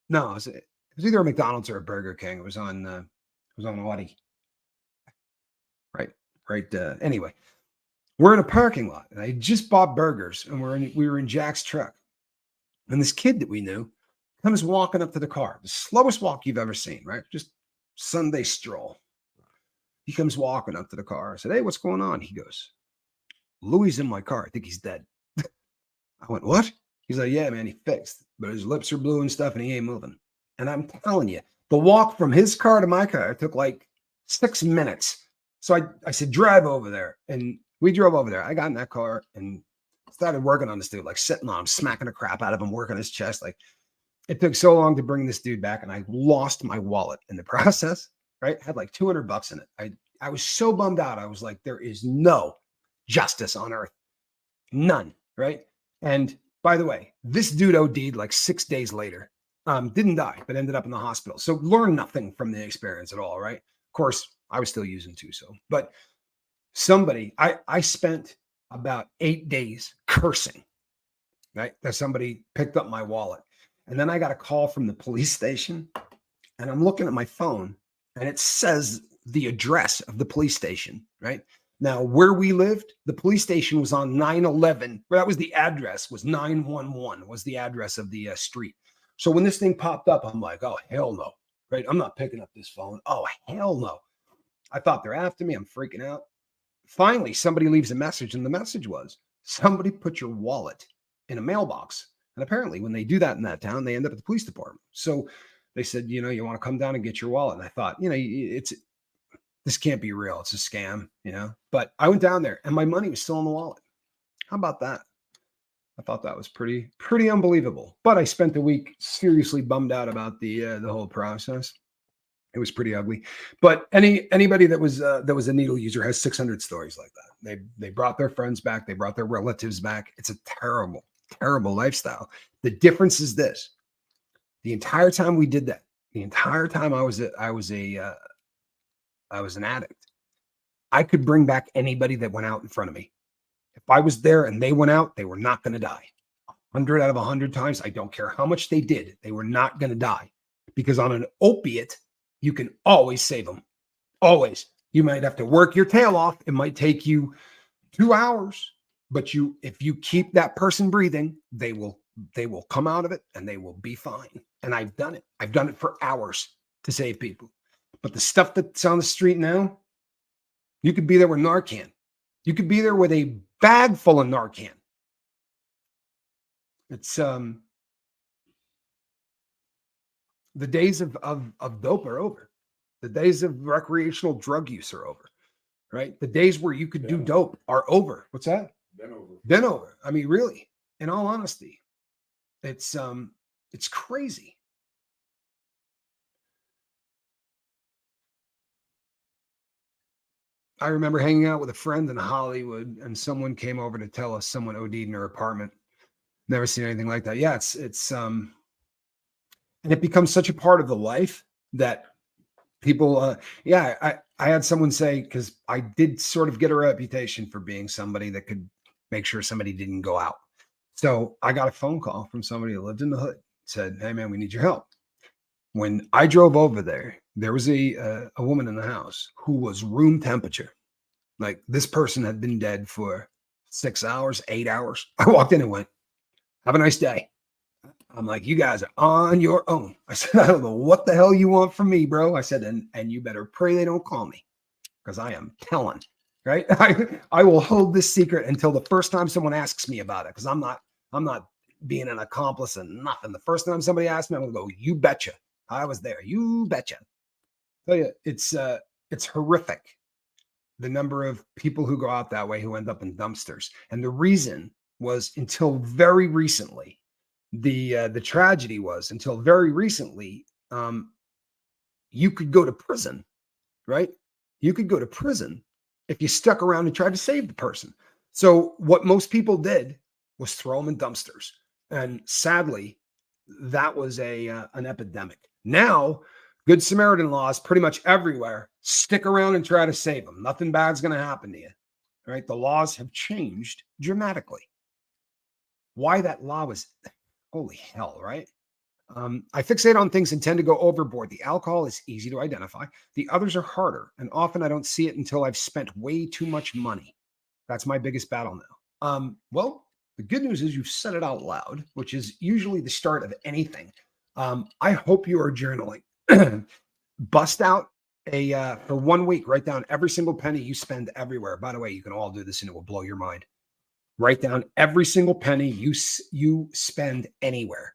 No, it was either a McDonald's or a Burger King. It was on Audi. Right. Anyway, we're in a parking lot, and I just bought burgers, and we were in Jack's truck, and this kid that we knew comes walking up to the car, the slowest walk you've ever seen, right? Just Sunday stroll. He comes walking up to the car. I said, "Hey, what's going on?" He goes, "Louis in my car. I think he's dead." I went, "What?" He's like, "Yeah, man, he fixed, but his lips are blue and stuff, and he ain't moving." And I'm telling you, the walk from his car to my car took like 6 minutes. So I said, drive over there. And we drove over there. I got in that car and started working on this dude, like sitting on him, smacking the crap out of him, working his chest. Like it took so long to bring this dude back. And I lost my wallet in the process, right? Had like $200 in it. I was so bummed out. I was like, there is no justice on earth. None, right? And by the way, this dude OD'd like 6 days later. Didn't die, but ended up in the hospital. So learned nothing from the experience at all, right? Of course, I was still using too. So, but I spent about 8 days cursing, right? That somebody picked up my wallet. And then I got a call from the police station, and I'm looking at my phone, and it says the address of the police station, right? Now, where we lived, the police station was on 911. That was the address, was 911 was the address of the street. So when this thing popped up, I'm like, oh, hell no, right? I'm not picking up this phone. Oh, hell no. I thought they're after me. I'm freaking out. Finally, somebody leaves a message, and the message was, somebody put your wallet in a mailbox. And apparently when they do that in that town, they end up at the police department. So they said, you want to come down and get your wallet. And I thought, this can't be real. It's a scam, but I went down there and my money was still in the wallet. How about that? I thought that was pretty unbelievable, but I spent the week seriously bummed out about the whole process. It was pretty ugly, but anybody that was a needle user has 600 stories like that. They brought their friends back. They brought their relatives back. It's a terrible, terrible lifestyle. The difference is this: the entire time we did that, the entire time I was an addict, I could bring back anybody that went out in front of me. If I was there and they went out, they were not going to die. 100 out of 100 times, I don't care how much they did, they were not going to die, because on an opiate, you can always save them. Always. You might have to work your tail off. It might take you 2 hours, but if you keep that person breathing, they will come out of it and they will be fine. And I've done it. I've done it for hours to save people. But the stuff that's on the street now, you could be there with Narcan. You could be there with a bag full of Narcan. It's the days of dope are over. The days of recreational drug use are over, right? The days where you could do dope are over. What's that? Been over. I mean, really, in all honesty, it's crazy. I remember hanging out with a friend in Hollywood, and someone came over to tell us someone OD'd in her apartment. Never seen anything like that. Yeah, it's and it becomes such a part of the life that people. I had someone say, because I did sort of get a reputation for being somebody that could make sure somebody didn't go out. So I got a phone call from somebody that lived in the hood. Said, "Hey man, we need your help." When I drove over there, there was a woman in the house who was room temperature. Like, this person had been dead for 6 hours, 8 hours. I walked in and went, "Have a nice day." I'm like, "You guys are on your own." I said, "I don't know what the hell you want from me, bro." I said, and you better pray they don't call me, because I am telling, right? I will hold this secret until the first time someone asks me about it, because I'm not being an accomplice and nothing. The first time somebody asks me, I'm gonna go, "You betcha. I was there. You betcha." Tell you, it's horrific, the number of people who go out that way who end up in dumpsters. And the reason was, until very recently, the tragedy was, until very recently, you could go to prison, right? You could go to prison if you stuck around and tried to save the person. So what most people did was throw them in dumpsters. And sadly, that was an epidemic. Now, Good Samaritan laws pretty much everywhere. Stick around and try to save them. Nothing bad's going to happen to you, right? The laws have changed dramatically. Why that law was, holy hell, right? I fixate on things and tend to go overboard. The alcohol is easy to identify. The others are harder, and often I don't see it until I've spent way too much money. That's my biggest battle now. Well, the good news is you've said it out loud, which is usually the start of anything. I hope you are journaling. Bust out for 1 week, write down every single penny you spend everywhere. By the way, you can all do this and it will blow your mind. Write down every single penny you spend anywhere.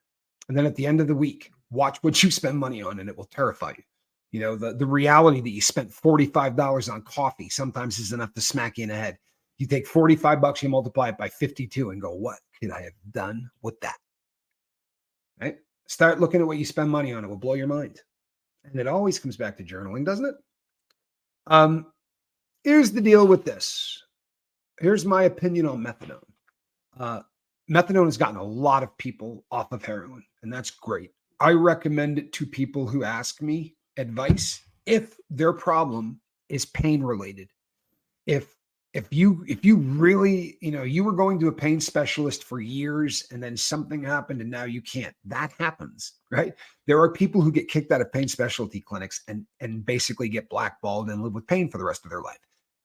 And then at the end of the week, watch what you spend money on, and it will terrify you. You know, the reality that you spent $45 on coffee sometimes is enough to smack you in the head. You take $45, you multiply it by 52 and go, what could I have done with that? Right? Start looking at what you spend money on. It will blow your mind. And it always comes back to journaling, doesn't it? Here's the deal with this. Here's my opinion on methadone. Methadone has gotten a lot of people off of heroin, and that's great. I recommend it to people who ask me advice if their problem is pain related. If you really, you were going to a pain specialist for years and then something happened and now you can't. That happens, right? There are people who get kicked out of pain specialty clinics and basically get blackballed and live with pain for the rest of their life.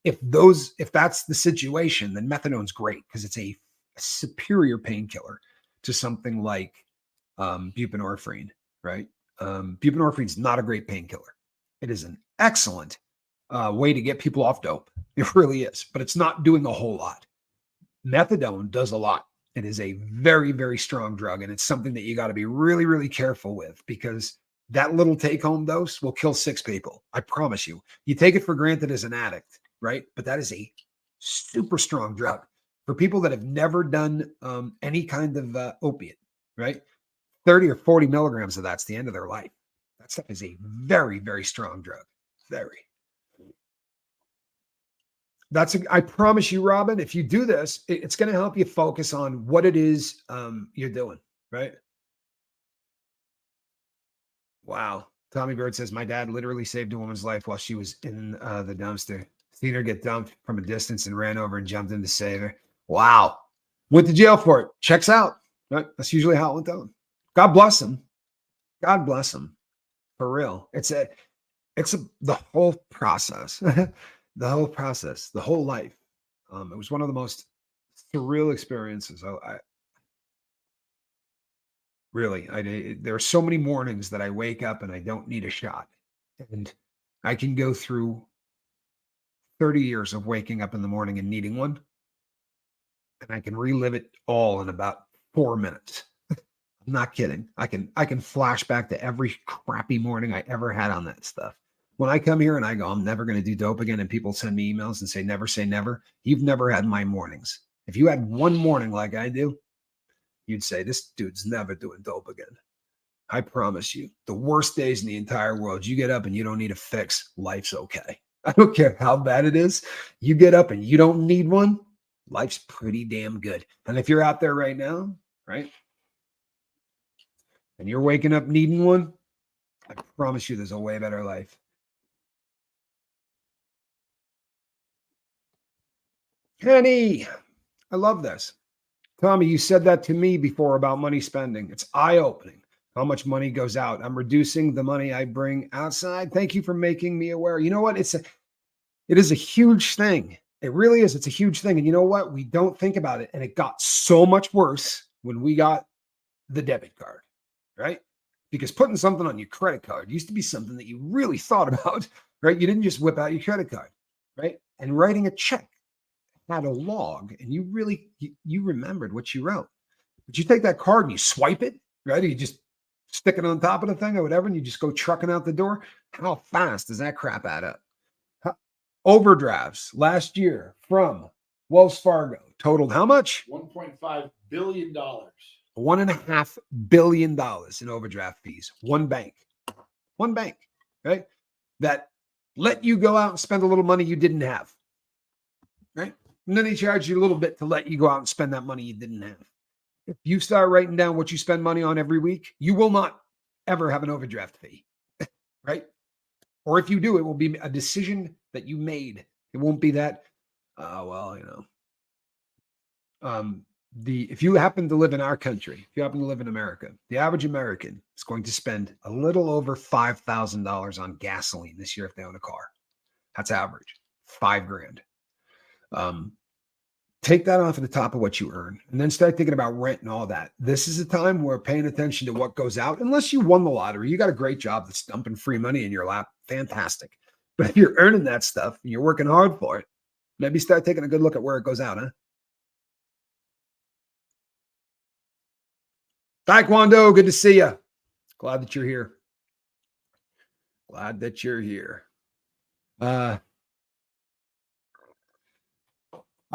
if that's the situation, then methadone's great because it's a superior painkiller to something like buprenorphine, right? Buprenorphine is not a great painkiller. It is an excellent way to get people off dope. It really is, but it's not doing a whole lot. Methadone does a lot. It is a very, very strong drug, and it's something that you got to be really, really careful with because that little take-home dose will kill 6 people. I promise you. You take it for granted as an addict, right? But that is a super strong drug for people that have never done any kind of opiate, right? 30 or 40 milligrams of that's the end of their life. That stuff is a very, very strong drug. Very. I promise you, Robin, if you do this, it's going to help you focus on what it is you're doing, right? Wow. Tommy Bird says, my dad literally saved a woman's life while she was in the dumpster. Seen her get dumped from a distance and ran over and jumped in to save her. Wow. Went to jail for it. Checks out. Right? That's usually how it went down. God bless him. God bless him. For real. It's the whole process. The whole process, the whole life. It was one of the most surreal experiences. There are so many mornings that I wake up and I don't need a shot. And I can go through 30 years of waking up in the morning and needing one. And I can relive it all in about 4 minutes. I'm not kidding. I can flash back to every crappy morning I ever had on that stuff. When I come here and I go, I'm never going to do dope again, and people send me emails and say never, you've never had my mornings. If you had one morning like I do, you'd say, this dude's never doing dope again. I promise you, the worst days in the entire world, you get up and you don't need a fix, life's okay. I don't care how bad it is. You get up and you don't need one, life's pretty damn good. And if you're out there right now, right, and you're waking up needing one, I promise you there's a way better life. Kenny, I love this. Tommy, you said that to me before about money spending. It's eye-opening how much money goes out. I'm reducing the money I bring outside. Thank you for making me aware. You know what? It is a huge thing. It really is. It's a huge thing. And you know what? We don't think about it. And it got so much worse when we got the debit card, right? Because putting something on your credit card used to be something that you really thought about, right? You didn't just whip out your credit card, right? And writing a check had a log, and you remembered what you wrote. But you take that card and you swipe it, right? Or you just stick it on top of the thing or whatever, and you just go trucking out the door. How fast does that crap add up? Overdrafts last year from Wells Fargo totaled how much? $1.5 billion. $1.5 billion in overdraft fees. One bank, right? That let you go out and spend a little money you didn't have, right? And then they charge you a little bit to let you go out and spend that money you didn't have. If you start writing down what you spend money on every week, you will not ever have an overdraft fee, right? Or if you do, it will be a decision that you made. It won't be that, if you happen to live in our country, if you happen to live in America, the average American is going to spend a little over $5,000 on gasoline this year if they own a car. That's average, $5,000. Take that off at the top of what you earn and then start thinking about rent and all that. This is a time where paying attention to what goes out, unless you won the lottery, you got a great job that's dumping free money in your lap. Fantastic. But if you're earning that stuff and you're working hard for it, maybe start taking a good look at where it goes out, huh? Taekwondo, good to see you. Glad that you're here.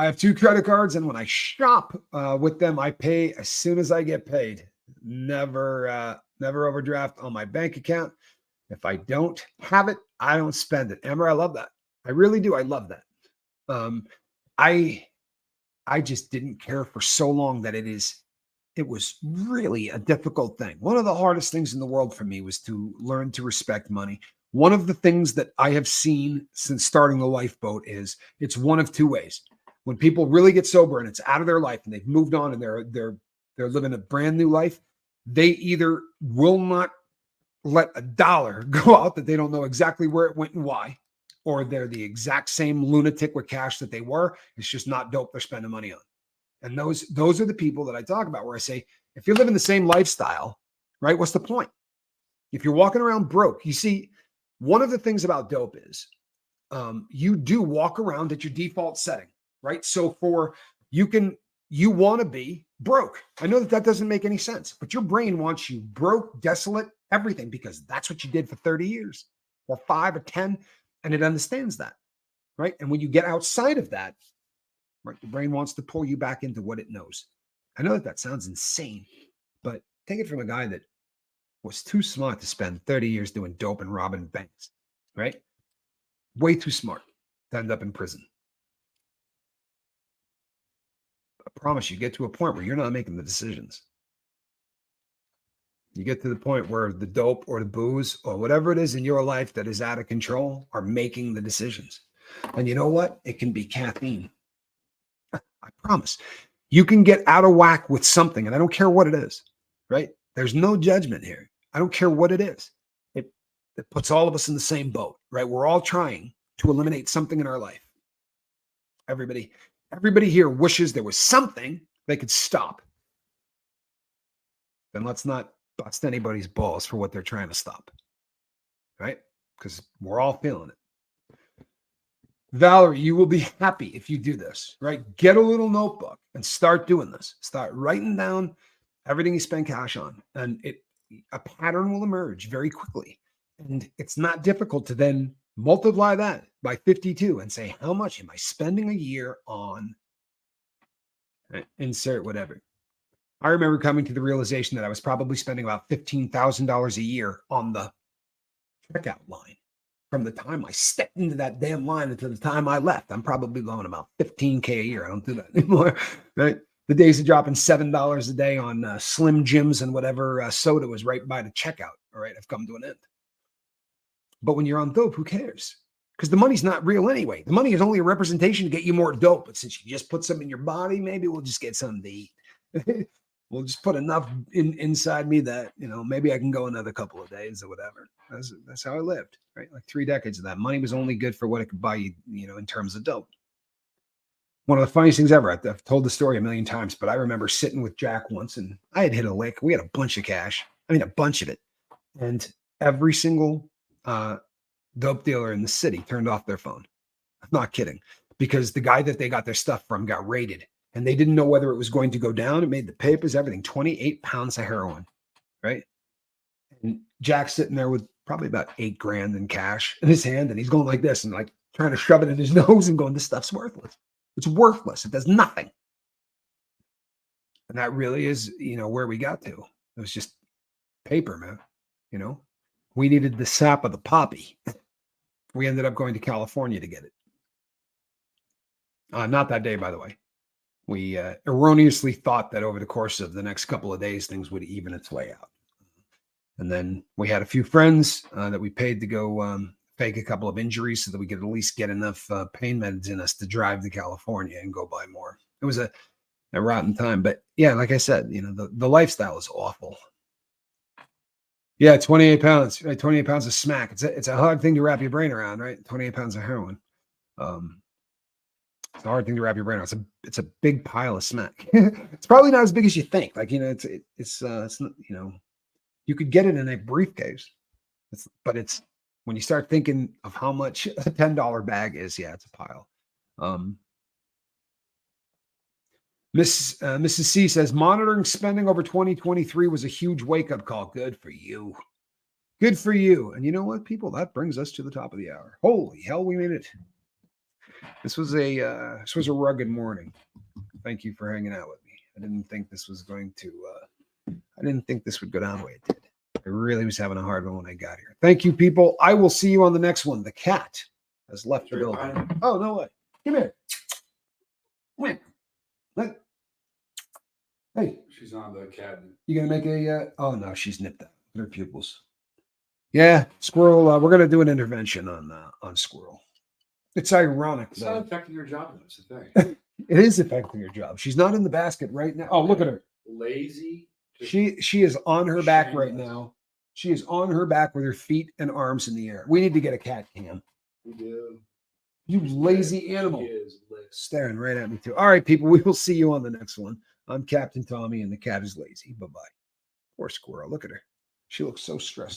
I have 2 credit cards, and when I shop with them, I pay as soon as I get paid. Never overdraft on my bank account. If I don't have it, I don't spend it. Amber, I love that. I really do. I love that. I just didn't care for so long that it was really a difficult thing. One of the hardest things in the world for me was to learn to respect money. One of the things that I have seen since starting the lifeboat is it's one of 2 ways. When people really get sober and it's out of their life and they've moved on and they're living a brand new life, they either will not let a dollar go out that they don't know exactly where it went and why, or they're the exact same lunatic with cash that they were. It's just not dope they're spending money on. And those are the people that I talk about where I say, if you're living the same lifestyle, right, what's the point? If you're walking around broke, you see, one of the things about dope is you do walk around at your default setting, right? So you want to be broke. I know that doesn't make any sense, but your brain wants you broke, desolate, everything, because that's what you did for 30 years or 5 or 10. And it understands that, right? And when you get outside of that, right, the brain wants to pull you back into what it knows. I know that sounds insane, but take it from a guy that was too smart to spend 30 years doing dope and robbing banks, right? Way too smart to end up in prison. I promise you, get to a point where you're not making the decisions. You get to the point where the dope or the booze or whatever it is in your life that is out of control are making the decisions. And you know what? It can be caffeine. I promise. You can get out of whack with something, and I don't care what it is, right? There's no judgment here. I don't care what it is. It puts all of us in the same boat, right? We're all trying to eliminate something in our life. Everybody here wishes there was something they could stop. Then let's not bust anybody's balls for what they're trying to stop, right? Because we're all feeling it. Valerie, you will be happy if you do this, right? Get a little notebook and start doing this. Start writing down everything you spend cash on, and a pattern will emerge very quickly. And it's not difficult to then multiply that by 52 and say, how much am I spending a year on? Insert whatever. I remember coming to the realization that I was probably spending about $15,000 a year on the checkout line. From the time I stepped into that damn line until the time I left, I'm probably blowing about $15K a year. I don't do that anymore, right? The days of dropping $7 a day on Slim Jims and whatever soda was right by the checkout, all right, I've come to an end. But when you're on dope, who cares? Because the money's not real anyway. The money is only a representation to get you more dope. But since you just put some in your body, maybe we'll just get something to eat. We'll just put enough inside me that, maybe I can go another couple of days or whatever. That's how I lived, right? Like 3 decades of that. Money was only good for what it could buy you, in terms of dope. One of the funniest things ever. I've told the story a million times, but I remember sitting with Jack once and I had hit a lick. We had a bunch of cash. I mean, a bunch of it. And every single dope dealer in the city turned off their phone. I'm not kidding, because the guy that they got their stuff from got raided and they didn't know whether it was going to go down. It made the papers, everything, 28 pounds of heroin, right? And Jack's sitting there with probably about $8,000 in cash in his hand. And he's going like this and like trying to shove it in his nose and going, this stuff's worthless. It's worthless. It does nothing. And that really is, where we got to. It was just paper, man. We needed the sap of the poppy. We ended up going to California to get it. Not that day, by the way. We erroneously thought that over the course of the next couple of days, things would even its way out. And then we had a few friends that we paid to go fake a couple of injuries so that we could at least get enough pain meds in us to drive to California and go buy more. It was a rotten time. But yeah, like I said, the lifestyle is awful. Yeah, 28 pounds, right? 28 pounds of smack. It's a hard thing to wrap your brain around, right? 28 pounds of heroin. It's a hard thing to wrap your brain around. It's a big pile of smack. It's probably not as big as you think. Like, it's you could get it in a briefcase. But it's when you start thinking of how much a $10 bag is, yeah, it's a pile. Mrs. C says, monitoring spending over 2023 was a huge wake-up call. Good for you. Good for you. And you know what, people? That brings us to the top of the hour. Holy hell, we made it. This was a rugged morning. Thank you for hanging out with me. I didn't think this was going to I didn't think this would go down the way it did. I really was having a hard one when I got here. Thank you, people. I will see you on the next one. The cat has left the building. Oh, no way. Come here. Come here. Hey. She's on the cabinet. You going to make a, oh no, she's nipped out. Her pupils. Yeah, squirrel. We're going to do an intervention on squirrel. It's ironic. It's not affecting your job. That's the thing. It is affecting her job. She's not in the basket right now. Oh, look at her. Lazy. She is on her back right now. She is on her back with her feet and arms in the air. We need to get a cat cam. We do. You She's lazy lit. animal. She is lit. Staring right at me too. All right, people, we will see you on the next one. I'm Captain Tommy and the cat is lazy. Bye-bye. Poor squirrel. Look at her. She looks so stressed out.